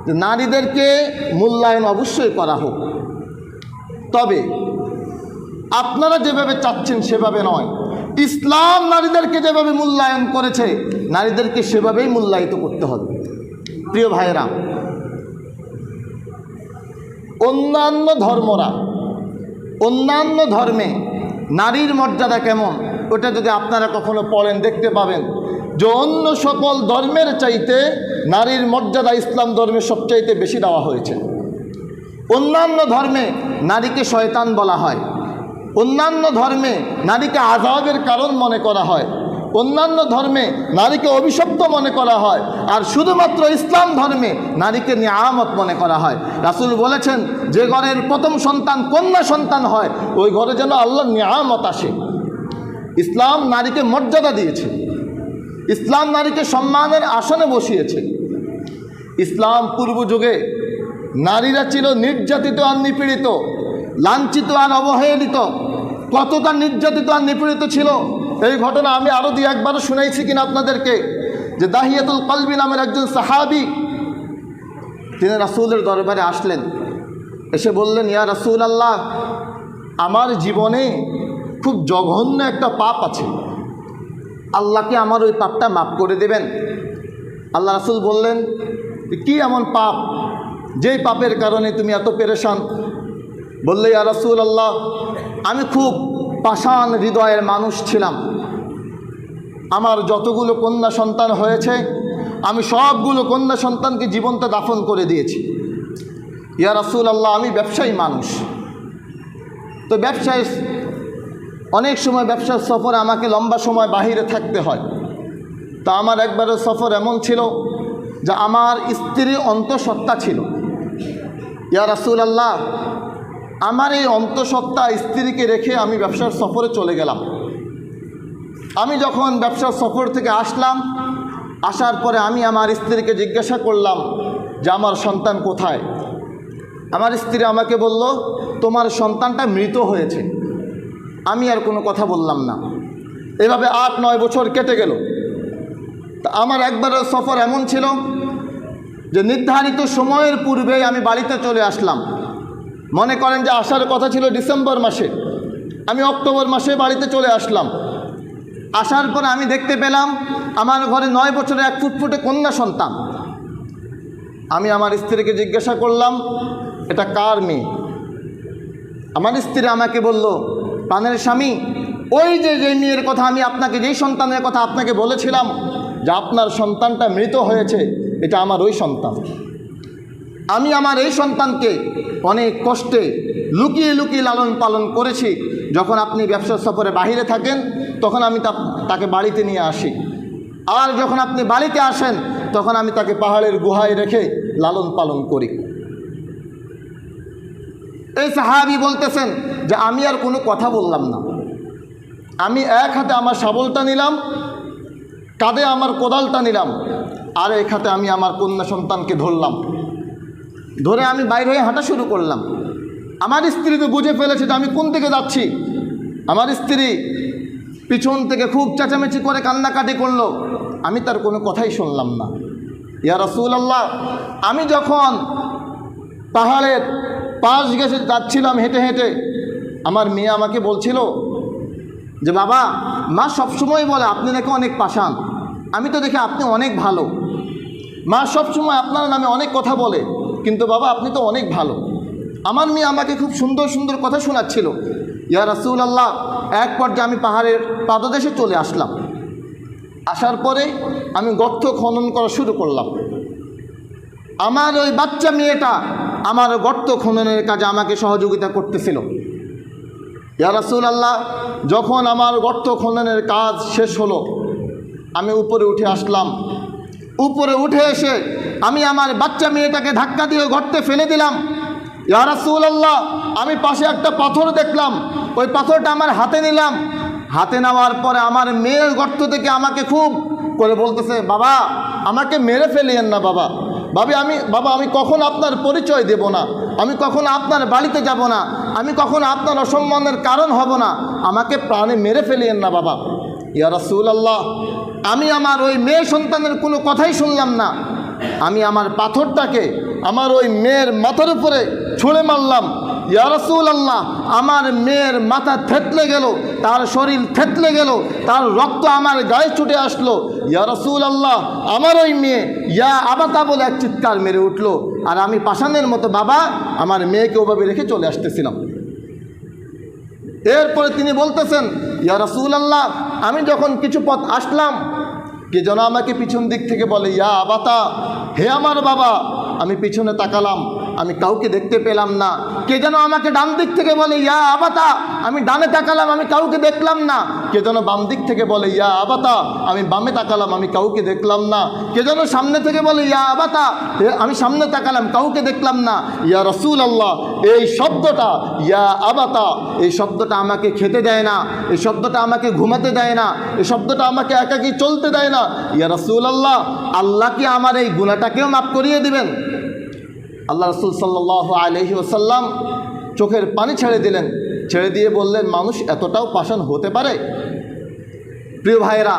যে নারীদেরকে মূল্যায়ন অবশ্যই করা হোক, তবে আপনারা যেভাবে চাচ্ছেন সেভাবে নয়। ইসলাম নারীদেরকে যেভাবে মূল্যায়ন করেছে, নারীদেরকে সেভাবেই মূল্যায়িত করতে হবে। প্রিয় ভাইয়েরা, অন্যান্য ধর্মে নারীর মর্যাদা কেমন, ওটা যদি আপনারা কখনো পড়েন দেখতে পাবেন যে অন্য সকল ধর্মের চাইতে নারীর মর্যাদা ইসলাম ধর্মে সবচাইতে বেশি দেওয়া হয়েছে। অন্যান্য ধর্মে নারীকে শয়তান বলা হয়, অন্যান্য ধর্মে নারীকে আযাবের কারণ মনে করা হয়, অন্যান্য ধর্মে নারীকে অভিশপ্ত মনে করা হয়, আর শুধুমাত্র ইসলাম ধর্মে নারীকে নিয়ামত মনে করা হয়। রাসূল বলেছেন, যে ঘরের প্রথম সন্তান কন্যা সন্তান হয় ওই ঘরে যেন আল্লাহর নিয়ামত আসে। ইসলাম নারীকে মর্যাদা দিয়েছে, ইসলাম নারীকে সম্মানের আসনে বসিয়েছে। ইসলাম পূর্ব যুগে নারীরা ছিল নির্যাতিত আর নিপীড়িত, লাঞ্ছিত আর অবহেলিত। কতটা নির্যাতিত আর নিপীড়িত ছিল এই ঘটনা আমি আরও একবারও শুনাইছি কিনা আপনাদেরকে, যে দাহিয়াতুল কলবি নামের একজন সাহাবী, তিনি রাসূলের দরবারে আসলেন, এসে বললেন, ইয়া রাসূল আল্লাহ, আমার জীবনে খুব জঘন্য একটা পাপ আছে, আল্লাহকে আমার ওই পাপটা মাফ করে দেবেন? আল্লাহ রাসূল বললেন, কি এমন পাপ যেই পাপের কারণে তুমি এত পেরেশান? বললে, ইয়া রাসূলুল্লাহ, আমি খুব পাষাণ হৃদয়ের মানুষ ছিলাম। আমার যতগুলো কন্যা সন্তান হয়েছে আমি সবগুলো কন্যা সন্তানকে জীবন্ত দাফন করে দিয়েছি। ইয়া রাসূলুল্লাহ, আমি ব্যবসায়ী মানুষ, তো ব্যবসায় অনেক সময় ব্যবসার সফরে আমাকে লম্বা সময় বাহিরে থাকতে হয়। তা আমার একবারের সফর এমন ছিল যে আমার স্ত্রীর অন্তঃসত্ত্বা ছিল। ইয়া রাসূলুল্লাহ, আমার এই অন্তঃসত্ত্বা স্ত্রীকে রেখে আমি ব্যবসার সফরে চলে গেলাম। আমি যখন ব্যবসার সফর থেকে আসলাম, আসার পরে আমি আমার স্ত্রীকে জিজ্ঞাসা করলাম যে আমার সন্তান কোথায়? আমার স্ত্রী আমাকে বলল, তোমার সন্তানটা মৃত হয়েছে। আমি আর কোনো কথা বললাম না। এভাবে 8-9 বছর কেটে গেল। তা আমার একবারের সফর এমন ছিল যে নির্ধারিত সময়ের পূর্বেই আমি বাড়িতে চলে আসলাম। মনে করেন যে আসার কথা ছিল ডিসেম্বর মাসে, আমি অক্টোবর মাসে বাড়িতে চলে আসলাম। আসার পরে আমি দেখতে পেলাম আমার ঘরে 9 বছরের এক ফুটফুটে কন্যা সন্তান। আমি আমার স্ত্রীকে জিজ্ঞাসা করলাম, এটা কার মেয়ে? আমার স্ত্রী আমাকে বলল, প্রাণের স্বামী, ওই যে মেয়ের কথা আমি আপনাকে, যেই সন্তানের কথা আপনাকে বলেছিলাম যে আপনার সন্তানটা মৃত হয়েছে, এটা আমার ওই সন্তান। আমি আমার এই সন্তানকে অনেক কষ্টে লুকিয়ে লুকিয়ে লালন পালন করেছি। যখন আপনি ব্যবসার সফরে বাহিরে থাকেন তখন আমি তাকে বাড়িতে নিয়ে আসি, আর যখন আপনি বাড়িতে আসেন তখন আমি তাকে পাহাড়ের গুহায় রেখে লালন পালন করি। এই সাহাবী বলতেছেন যে আমি আর কোনো কথা বললাম না। আমি এক হাতে আমার শাবলটা নিলাম, কাঁধে আমার কোদালটা নিলাম, আর এক হাতে আমি আমার কন্যা সন্তানকে ধরলাম। ধরে আমি বাইরে হয়ে হাঁটা শুরু করলাম। আমার স্ত্রী তো বুঝে ফেলেছে যে আমি কোন দিকে যাচ্ছি। আমার স্ত্রী পিছন থেকে খুব চেঁচামেচি করে কান্নাকাটি করলো। আমি তার কোনো কথাই শুনলাম না। ইয়া রাসূলুল্লাহ, আমি যখন পাহাড়ের পাশ ঘেঁষে যাচ্ছিলাম হেঁটে হেঁটে, আমার মেয়ে আমাকে বলছিল যে বাবা, মা সবসময় বলে আপনি নাকি অনেক পাষাণ, আমি তো দেখি আপনি অনেক ভালো। মা সবসময় আপনার নামে অনেক কথা বলে, কিন্তু বাবা আপনি তো অনেক ভালো। আমার মেয়ে আমাকে খুব সুন্দর সুন্দর কথা শোনাচ্ছিল। ইয়া রাসূলুল্লাহ, এক পর্যায়ে আমি পাহাড়ের পাদদেশে চলে আসলাম। আসার পরে আমি গর্ত খনন করা শুরু করলাম। আমার ওই বাচ্চা মেয়েটা আমার গর্ত খননের কাজে আমাকে সহযোগিতা করতেছিল। ইয়া রাসূলুল্লাহ, যখন আমার গর্ত খননের কাজ শেষ হলো, আমি উপরে উঠে আসলাম। উপরে উঠে এসে আমি আমার বাচ্চা মেয়েটাকে ধাক্কা দিয়ে গর্তে ফেলে দিলাম। ইয়া রাসূলুল্লাহ, আমি পাশে একটা পাথর দেখলাম, ওই পাথরটা আমার হাতে নিলাম। হাতে নেওয়ার পরে আমার মেয়ের গর্ত থেকে আমাকে খুব করে বলতেছে, বাবা আমাকে মেরে ফেলিয়েন না বাবা। বাবা আমি কখনো আপনার পরিচয় দেব না, আমি কখনো আপনার বাড়িতে যাব না, আমি কখনো আপনার অসম্মানের কারণ হব না, আমাকে প্রাণে মেরে ফেলিয়েন না বাবা। ইয়া রাসূলুল্লাহ, আমি আমার ওই মেয়ে সন্তানের কোনো কথাই শুনলাম না। আমি আমার পাথরটাকে আমার ওই মেয়ের মাথার উপরে ছুঁড়ে মারলাম। ইয়া রাসূলুল্লাহ, আমার মেয়ের মাথা থেতলে গেল, তার শরীর থেতলে গেল, তার রক্ত আমার গায়ে ছুটে আসলো। ইয়া রাসূলুল্লাহ, আমার ওই মেয়ে ইয়া আবাতা বলে এক চিৎকার মেরে উঠলো। আর আমি পাষাণের মতো বাবা আমার মেয়েকে ওভাবে রেখে চলে আসতেছিলাম। এরপরে তিনি বলতেছেন, ইয়া রাসূলুল্লাহ, আমি যখন কিছু পথ আসলাম, কে যেন আমাকে পিছন দিক থেকে বলে, ইয়া আবাতা, হে আমার বাবা। আমি পিছনে তাকালাম, আমি কাউকে দেখতে পেলাম না। কে যেন আমাকে ডান দিক থেকে বলে, ইয়া আবাতা। আমি ডানে তাকালাম, আমি কাউকে দেখলাম না। কে যেন বাম দিক থেকে বলে, ইয়া আবাতা। আমি বামে তাকালাম, আমি কাউকে দেখলাম না। কে যেন সামনে থেকে বলে, ইয়া আবাতা। আমি সামনে তাকালাম, কাউকে দেখলাম না। ইয়া রাসূলুল্লাহ, এই শব্দটা ইয়া আবাতা, এই শব্দটা আমাকে খেতে দেয় না, এই শব্দটা আমাকে ঘুমাতে দেয় না, এই শব্দটা আমাকে একাকী চলতে দেয় না। ইয়া রাসূলুল্লাহ, আল্লাহ কি আমার এই গুনাহটাকেও মাফ করিয়ে দিবেন? আল্লাহ রাসূল সাল্লাল্লাহু আলাইহি ওয়াসাল্লাম চোখের পানি ছেড়ে দিলেন, ছেড়ে দিয়ে বললেন, মানুষ এতটাও পাষাণ হতে পারে? প্রিয় ভাইরা,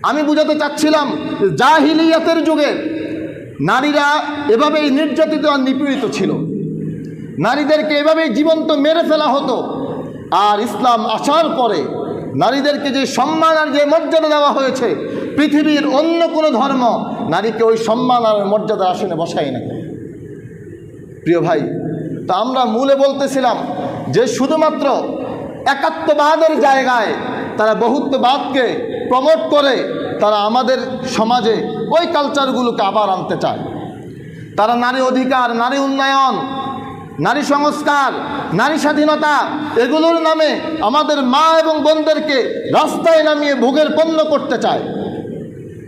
আমি বুঝাতে চাচ্ছিলাম জাহিলিয়াতের যুগে নারীরা এভাবেই নির্যাতিত আর নিপীড়িত ছিল। নারীদেরকে এভাবেই জীবন্ত মেরে ফেলা হতো। আর ইসলাম আসার পরে নারীদেরকে যে সম্মান আর যে মর্যাদা দেওয়া হয়েছে, পৃথিবীর অন্য কোনো ধর্ম নারীকে ওই সম্মান আর মর্যাদা আসনে বসায় না। প্রিয় ভাই, তা আমরা মূলে বলতেছিলাম যে শুধুমাত্র একাত্মবাদের জায়গায় তারা বহুত্ববাদকে প্রমোট করে তারা আমাদের সমাজে ওই কালচারগুলোকে আবার আনতে চায়। তারা নারী অধিকার, নারী উন্নয়ন, নারী সংস্কার, নারী স্বাধীনতা এগুলোর নামে আমাদের মা এবং বোনদেরকে রাস্তায় নামিয়ে ভোগের পণ্য করতে চায়।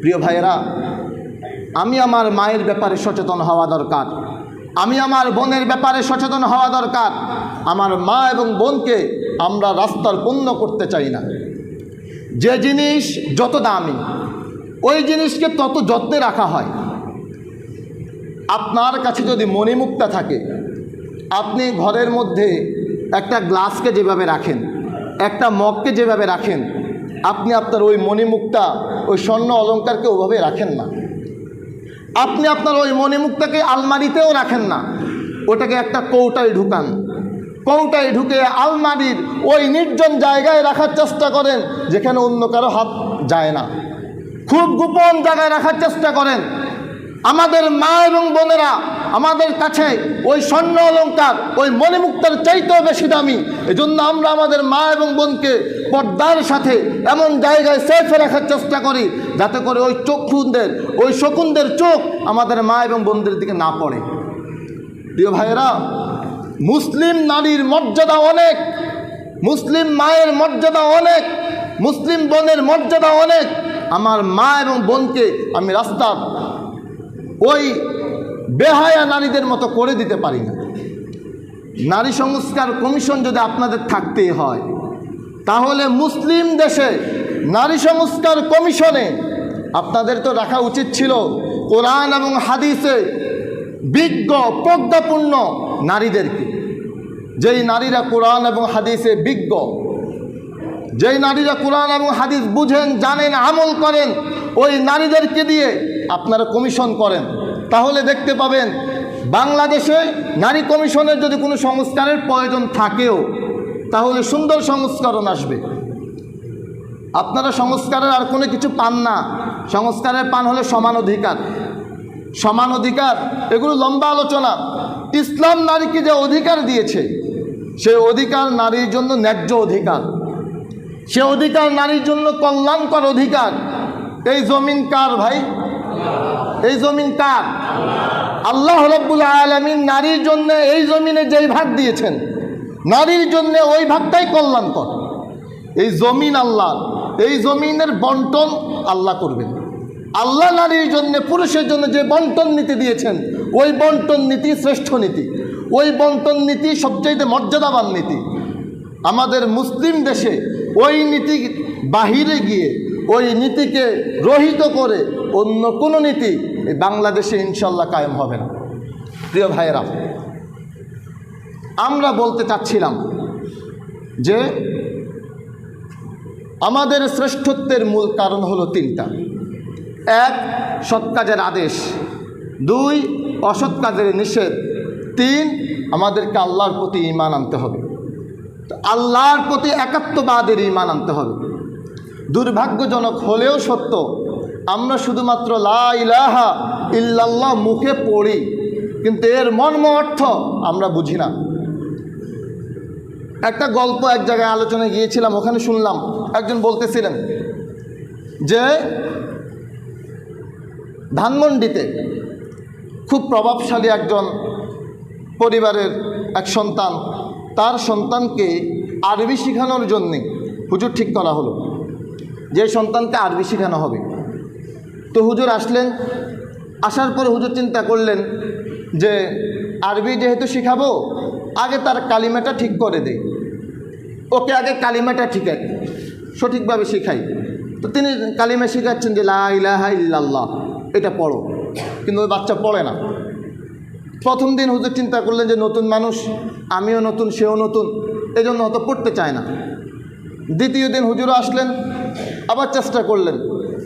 প্রিয় ভাইয়েরা, আমি আমার মায়ের ব্যাপারে সচেতন হওয়া দরকার, আমি আমার বোনের ব্যাপারে সচেতন হওয়া দরকার। আমার মা এবং বোনকে আমরা রাস্তার পণ্য করতে চাই না। যে জিনিস যত দামি ওই জিনিসকে তত যত্নে রাখা হয়। আপনার কাছে যদি মণিমুক্তা থাকে, আপনি ঘরের মধ্যে একটা গ্লাসকে যেভাবে রাখেন, একটা মগকে যেভাবে রাখেন, আপনি আপনার ওই মণিমুক্তা, ওই স্বর্ণ অলংকারকে ওভাবে রাখেন না। আপনি আপনার ওই মণিমুক্তাকে আলমারিতেও রাখেন না, ওটাকে একটা কৌটায় ঢুকান। কৌটায় ঢুকে আলমারির ওই নির্জন জায়গায় রাখার চেষ্টা করেন যেখানে অন্য কারো হাত যায় না। খুব গোপন জায়গায় রাখার চেষ্টা করেন। আমাদের মা এবং বোনেরা আমাদের কাছে ওই স্বর্ণ অলংকার, ওই মণিমুক্তার চাইতেও বেশি দামি। এজন্য আমরা আমাদের মা এবং বোনকে পর্দার সাথে এমন জায়গায় সেফে রাখার চেষ্টা করি যাতে করে ওই চক্ষুদের, ওই শকুনদের চোখ আমাদের মা এবং বোনদের দিকে না পড়ে। প্রিয় ভাইয়েরা, মুসলিম নারীর মর্যাদা অনেক, মুসলিম মায়ের মর্যাদা অনেক, মুসলিম বোনের মর্যাদা অনেক। আমার মা এবং বোনকে আমি রাস্তার ওই বেহায়া নারীদের মতো করে দিতে পারি না। নারী সংস্কার কমিশন যদি আপনাদের থাকতেই হয়, তাহলে মুসলিম দেশে নারী সংস্কার কমিশনে আপনাদের তো রাখা উচিত ছিল কোরআন এবং হাদিসে বিজ্ঞ প্রজ্ঞাপূর্ণ নারীদেরকে। যেই নারীরা কোরআন এবং হাদিসে বিজ্ঞ, যেই নারীরা কোরআন এবং হাদিস বুঝেন, জানেন, আমল করেন, ওই নারীদেরকে দিয়ে আপনারা কমিশন করেন। তাহলে দেখতে পাবেন বাংলাদেশে নারী কমিশনের যদি কোনো সংস্কারের প্রয়োজন থাকেও, তাহলে সুন্দর সংস্করণ আসবে। আপনারা সংস্কারের আর কোনো কিছু পান না। সংস্কারের পান হলে সমান অধিকার, সমান অধিকার, এগুলো লম্বা আলোচনা। ইসলাম নারীকে যে অধিকার দিয়েছে, সেই অধিকার নারীর জন্য ন্যায্য অধিকার, সে অধিকার নারীর জন্য কল্যাণকর অধিকার। এই জমিন কার ভাই? এই জমিন কার? আল্লাহ রাব্বুল আলামিন নারীর জন্য এই জমিনে যেই ভাগ দিয়েছেন, নারীর জন্য ওই ভাগটাই কল্যাণকর। এই জমিন আল্লাহ, এই জমিনের বন্টন আল্লাহ করবেন। আল্লাহ নারীর জন্য, পুরুষের জন্য যে বন্টন নীতি দিয়েছেন, ওই বন্টন নীতি শ্রেষ্ঠ নীতি, ওই বন্টন নীতি সবচাইতে মর্যাদাবান নীতি। আমাদের মুসলিম দেশে ওই নীতি বাহিরে গিয়ে ওই নীতিকে রহিত করে অন্য কোনো নীতি এই বাংলাদেশে ইনশাল্লাহ কায়েম হবে না। প্রিয় ভাইয়েরা, আমরা বলতে চাচ্ছিলাম যে আমাদের শ্রেষ্ঠত্বের মূল কারণ হলো তিনটা। এক, সৎ কাজের আদেশ। দুই, অসৎ কাজের নিষেধ। তিন, আমাদেরকে আল্লাহর প্রতি ঈমান আনতে হবে। আল্লাহর প্রতি একাত্মবাদের ঈমান আনতে হবে। দুর্ভাগ্যজনক হলেও সত্য, আমরা শুধুমাত্র লা ইলাহা ইল্লাল্লাহ মুখে পড়ি, কিন্তু এর মর্ম অর্থ আমরা বুঝি না। একটা গল্প এক জায়গায় আলোচনায় গিয়েছিলাম, ওখানে শুনলাম একজন বলতেছিলেন যে ধানমন্ডিতে খুব প্রভাবশালী একজন পরিবারের এক সন্তান, তার সন্তানকে আরবি শেখানোর জন্যে হুজুর ঠিক করা হলো যে সন্তানকে আরবি শেখানো হবে। তো হুজুর আসলেন, আসার পরে হুজুর চিন্তা করলেন যে আরবি যেহেতু শেখাবো, আগে তার কালিমাটা ঠিক করে দেই, ওকে আগে কালিমাটা ঠিকাই, সঠিকভাবে শেখাই। তো তিনি কালিমা শেখাচ্ছেন যে লা ইলাহা ইল্লাল্লাহ, এটা পড়ো, কিন্তু ওই বাচ্চা পড়ে না। প্রথম দিন হুজুর চিন্তা করলেন যে নতুন মানুষ, আমিও নতুন, সেও নতুন, এই জন্য হয়তো পড়তে চায় না। দ্বিতীয় দিন হুজুরও আসলেন, আবার চেষ্টা করলেন,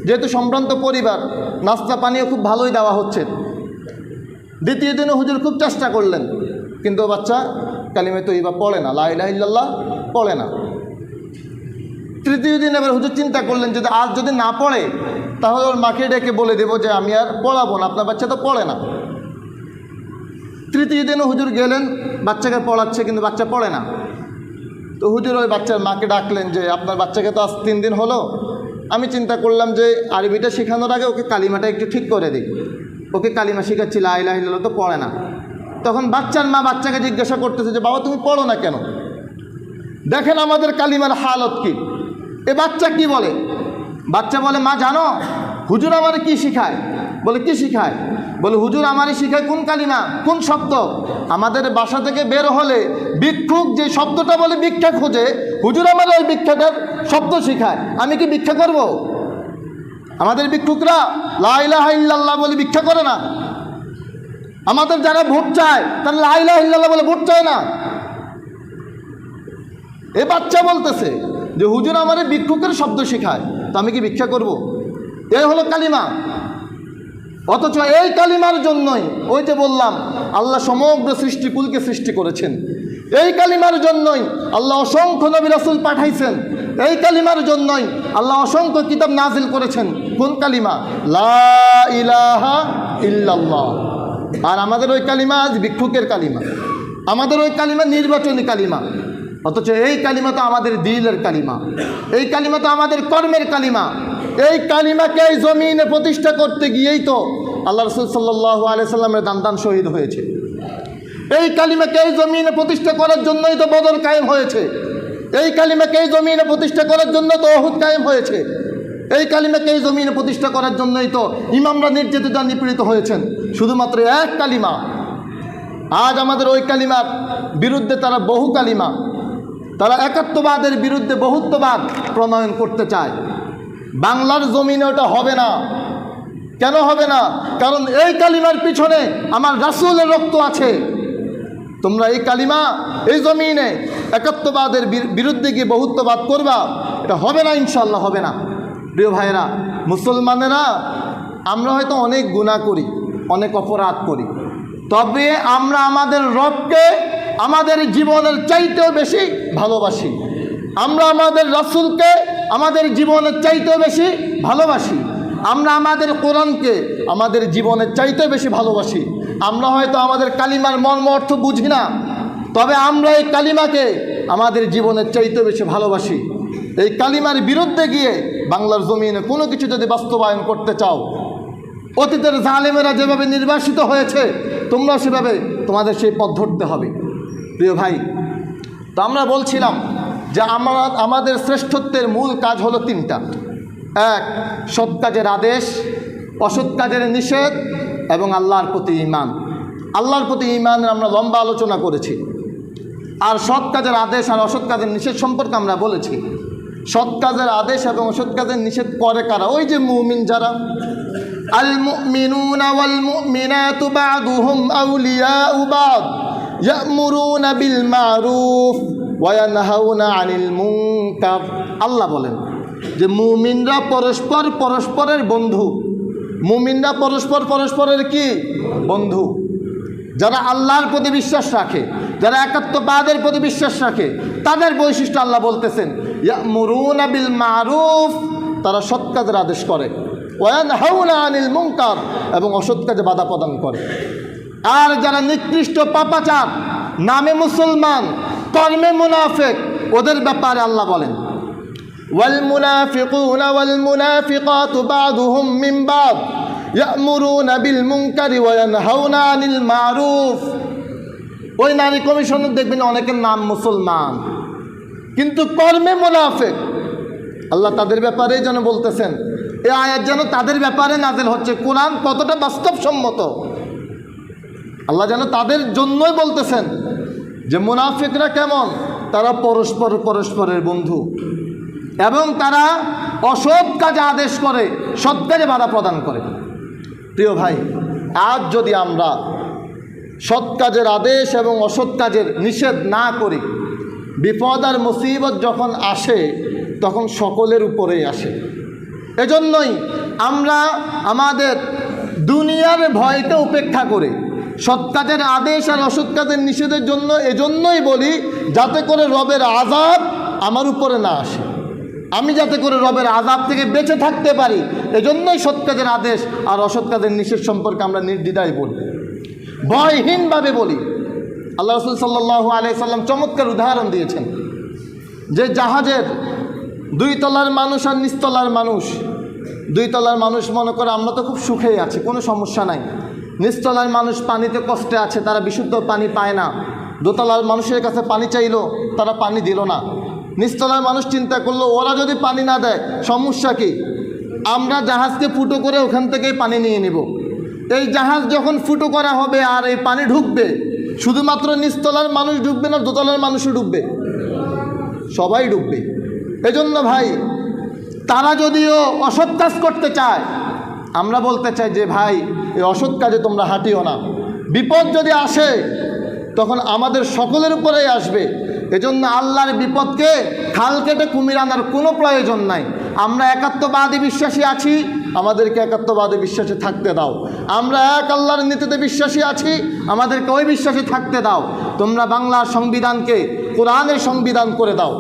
যেহেতু সম্ভ্রান্ত পরিবার, নাস্তা পানিও খুব ভালোই দেওয়া হচ্ছে। দ্বিতীয় দিনও হুজুর খুব চেষ্টা করলেন, কিন্তু বাচ্চা কালিমা তৈবা পড়ে না, লা ইলাহা ইল্লাল্লাহ পড়ে না। তৃতীয় দিন এবার হুজুর চিন্তা করলেন যদি আজ যদি না পড়ে তাহলে ওর মাকে ডেকে বলে দেবো যে আমি আর পড়াবো না, আপনার বাচ্চা তো পড়ে না। তৃতীয় দিনও হুজুর গেলেন, বাচ্চাকে পড়াচ্ছে কিন্তু বাচ্চা পড়ে না। তো হুজুর ওই বাচ্চার মাকে ডাকলেন যে আপনার বাচ্চাকে তো আজ 3 দিন হলো, আমি চিন্তা করলাম যে আরবিটা শেখানোর আগে ওকে কালিমাটা একটু ঠিক করে দিই। ওকে কালিমা শেখাচ্ছি লা ইলাহা ইল্লাল্লাহ, তো পড়ে না। তখন বাচ্চার মা বাচ্চাকে জিজ্ঞাসা করতেছে যে বাবা তুমি পড়ো না কেন? দেখেন আমাদের কালিমার হালত কি। এ বাচ্চা কি বলে? বাচ্চা বলে মা জানো হুজুর আমারে কি শিখায়? বলে কি শিখায়? বলে হুজুর আমারে শিখায় কোন কালিমা, কোন শব্দ। আমাদের বাসা থেকে বের হলে ভিক্ষুক যে শব্দটা বলে ভিক্ষা খোঁজে, হুজুর আমার ওই ভিক্ষাটার শব্দ শিখায়। আমি কি ভিক্ষা করব? আমাদের ভিক্ষুকরা লা ইলাহা ইল্লাল্লাহ বলে ভিক্ষা করে না। আমাদের যারা ভোট চায় তারা লা ইলাহা ইল্লাল্লাহ বলে ভোট চায় না। এ বাচ্চা বলতেছে যে হুজুর আমার ভিক্ষুকের শব্দ শেখায়, তো আমি কি ভিক্ষা করব? এই হলো কালিমা। অথচ এই কালিমার জন্যই ওই যে বললাম আল্লাহ সমগ্র সৃষ্টিকুলকে সৃষ্টি করেছেন। এই কালিমার জন্যই আল্লাহ অসংখ্য নবী রাসূল পাঠাইছেন। এই কালিমার জন্যই আল্লাহ অসংখ্য কিতাব নাজিল করেছেন। কোন কালিমা? লা ইলাহা ইল্লাল্লাহ। আর আমাদের ওই কালিমা আজ ভিক্ষুকের কালিমা, আমাদের ওই কালিমা নির্বাচনী কালিমা। অথচ এই কালিমা তো আমাদের দিলের কালিমা, এই কালিমা তো আমাদের কর্মের কালিমা। এই কালিমাকে এই জমিনে প্রতিষ্ঠা করতে গিয়েই তো আল্লাহ রাসূল সাল্লাল্লাহু আলাইহি সাল্লামের দান শহীদ হয়েছে। এই কালিমাকে এই জমিনে প্রতিষ্ঠা করার জন্যই তো বদর কায়েম হয়েছে। এই কালিমাকে এই জমিনে প্রতিষ্ঠা করার জন্য তো উহুদ কায়েম হয়েছে। এই কালিমাকে এই জমিনে প্রতিষ্ঠা করার জন্যই তো ইমামরা নির্যাতিত নিপীড়িত হয়েছেন। শুধুমাত্র এক কালিমা। আজ আমাদের ওই কালিমার বিরুদ্ধে তারা বহু কালিমা, তারা একাত্মবাদের বিরুদ্ধে বহুত্ববাদ প্রণয়ন করতে চায়। বাংলার জমিনে ওটা হবে না। কেন হবে না? কারণ এই কালিমার পিছনে আমার রাসূলের রক্ত আছে। তোমরা এই কালিমা এই জমিনে একাত্মবাদের বিরুদ্ধে গিয়ে বহুত্ববাদ করবা, এটা হবে না, ইনশাল্লাহ হবে না। প্রিয় ভাইরা, মুসলমানেরা আমরা হয়তো অনেক গুনাহ করি, অনেক অপরাধ করি, তবে আমরা আমাদের রবকে আমাদের জীবনের চাইতেও বেশি ভালোবাসি। আমরা আমাদের রাসূলকে আমাদের জীবনের চাইতেও বেশি ভালোবাসি। আমরা আমাদের কোরআনকে আমাদের জীবনের চাইতেও বেশি ভালোবাসি। আমরা হয়তো আমাদের কালিমার মর্ম অর্থ বুঝি না, তবে আমরা এই কালিমাকে আমাদের জীবনের চাইতেও বেশি ভালোবাসি। এই কালিমার বিরুদ্ধে গিয়ে বাংলার জমিনে কোনো কিছু যদি বাস্তবায়ন করতে চাও, অতীতের জালেমেরা যেভাবে নির্বাসিত হয়েছে তোমরা সেভাবে তোমাদের সেই পথ ধরতে হবে। প্রিয় ভাই, তো আমরা বলছিলাম যে আমাদের শ্রেষ্ঠত্বের মূল কাজ হলো 3টা। 1, সৎ কাজের আদেশ, অসৎ কাজের নিষেধ এবং আল্লাহর প্রতি ঈমান। আল্লাহর প্রতি ঈমানের আমরা লম্বা আলোচনা করেছি। আর সৎ কাজের আদেশ আর অসৎ কাজের নিষেধ সম্পর্কে আমরা বলেছি। সৎ কাজের আদেশ এবং অসৎ কাজের নিষেধ করে কারা? ওই যে মুমিন যারা। আল মুমিনুনা ওয়াল মুমিনাতু বা'দুহুম আউলিয়াউ বা'দ ইয়া'মুরুনা বিল মা'রুফ ওয়া ইয়ানহাউনা আনিল মুনকার। আল্লাহ বলেন যে মুমিনরা পরস্পরের বন্ধু। মুমিনরা পরস্পরের কি? বন্ধু। যারা আল্লাহর প্রতি বিশ্বাস রাখে, যারা একাত্মবাদের প্রতি বিশ্বাস রাখে, তাদের বৈশিষ্ট্য আল্লাহ বলতেছেন ইয়া'মুরুনা বিল মা'রুফ, তারা সৎ কাজের আদেশ করে, ওয়া ইয়ানহাউনা আনিল মুনকার, এবং অসৎ কাজে বাধা প্রদান করে। আর যারা নিকৃষ্ট পাপাচার, নামে মুসলমান কর্মে মুনাফিক, ওদের ব্যাপারে আল্লাহ বলেন ওয়াল মুনাফিকুনা ওয়াল মুনাফিকাতু বা'দুহুম মিন বা'দ ইয়া'মুরুনা বিল মুনকারি ওয়া ইয়ানহাউনা আনিল মা'রুফ। ওই নারী কমিশনে দেখবেন অনেকের নাম মুসলমান কিন্তু কর্মে মুনাফিক। আল্লাহ তাদের ব্যাপারেই যেন বলতেছেন, এই আয়াত যেন তাদের ব্যাপারে নাযিল হচ্ছে। কোরআন কতটা বাস্তবসম্মত! আল্লাহ যেন তাদের জন্যই বলতেছেন যে মুনাফিকরা কেমন, তারা পরস্পরের বন্ধু এবং তারা অসৎ কাজে আদেশ করে, সৎ কাজে বাধা প্রদান করে। প্রিয় ভাই, আজ যদি আমরা সৎ কাজের আদেশ এবং অসৎ কাজের নিষেধ না করি, বিপদ আর মুসিবত যখন আসে তখন সকলের উপরেই আসে। এজন্যই আমরা আমাদের দুনিয়ার ভয়কে উপেক্ষা করে সৎ কাজের আদেশ আর অসৎ কাজের নিষেধের জন্য এজন্যই বলি যাতে করে রবের আযাব আমার উপরে না আসে, আমি যাতে করে রবের আযাব থেকে বেঁচে থাকতে পারি। এজন্যই সৎ কাজের আদেশ আর অসৎ কাজের নিষেধ সম্পর্কে আমরা নির্দ্বিধায় বলি, ভয়হীনভাবে বলি। আল্লাহ রাসূল সাল্লাল্লাহু আলাইহি সাল্লাম চমৎকার উদাহরণ দিয়েছেন যে জাহাজের 2 তলার মানুষ আর নিচতলার মানুষ। 2 তলার মানুষ মনে করে আমরা তো খুব সুখেই আছি, কোনো সমস্যা নাই। নিচতলার মানুষ পানিতে কষ্টে আছে, তারা বিশুদ্ধ পানি পায় না। 2 তলার মানুষের কাছে পানি চাইলো, তারা পানি দিল না। নিচতলার মানুষ চিন্তা করলো ওরা যদি পানি না দেয় সমস্যা কি, আমরা জাহাজকে ফুটো করে ওখান থেকেই পানি নিয়ে নিব। এই জাহাজ যখন ফুটো করা হবে আর এই পানি ঢুকবে, শুধুমাত্র নিচতলার মানুষ ডুববে না, 2 তলার মানুষও ডুববে, সবাই ডুববে। এজন্য ভাই, তারা যদিও অসৎ কাজ করতে চায়, আমরা বলতে চাই যে ভাই এই অসৎ কাজে তোমরা হাঁটিও না। বিপদ যদি আসে তখন আমাদের সকলের উপরেই আসবে। এজন্য আল্লাহর বিপদকে খাল কেটে কুমির আনার কোনো প্রয়োজন নাই। আমরা একাত্মবাদী বিশ্বাসী আছি, আমাদেরকে একাত্মবাদী বিশ্বাসী থাকতে দাও। আমরা এক আল্লাহর নীতিতে বিশ্বাসী আছি, আমাদেরকে ওই বিশ্বাসী থাকতে দাও। তোমরা বাংলার সংবিধানকে কোরআনের সংবিধান করে দাও।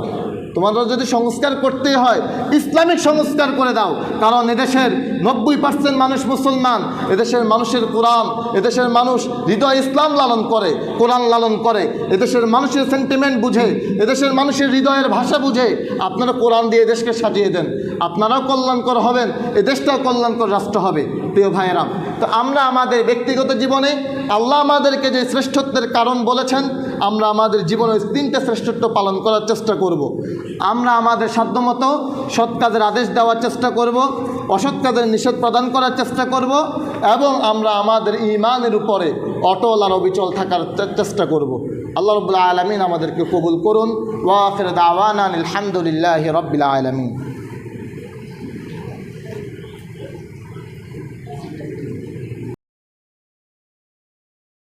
তোমাদের যদি সংস্কার করতেই হয় ইসলামিক সংস্কার করে দাও, কারণ এদেশের 90% মানুষ মুসলমান। এদেশের মানুষের কোরআন, এদেশের মানুষ হৃদয় ইসলাম লালন করে, কোরআন লালন করে। এদেশের মানুষের সেন্টিমেন্ট বুঝে, এদেশের মানুষের হৃদয়ের ভাষা বুঝে। আপনারা কোরআন দিয়ে দেশকে সাজিয়ে দেন, আপনারাও কল্যাণকর হবেন, এ দেশটাও কল্যাণকর রাষ্ট্র হবে। প্রিয় ভাইয়েরা, তো আমরা আমাদের ব্যক্তিগত জীবনে আল্লাহ আমাদেরকে যে শ্রেষ্ঠত্বের কারণ বলেছেন, আমরা আমাদের জীবনে 3টে শ্রেষ্ঠত্ব পালন করার চেষ্টা করব। আমরা আমাদের সাধ্যমতো সৎ কাজের আদেশ দেওয়ার চেষ্টা করব, অসৎ কাজের নিষেধ প্রদান করার চেষ্টা করব, এবং আমরা আমাদের ঈমানের উপরে অটল আর অবিচল থাকার চেষ্টা করব। আল্লাহ রাব্বুল আলামিন আমাদেরকে কবুল করুন। ওয়া আখিরু দাওয়ানা আলহামদুলিল্লাহি রাব্বিল আলামিন।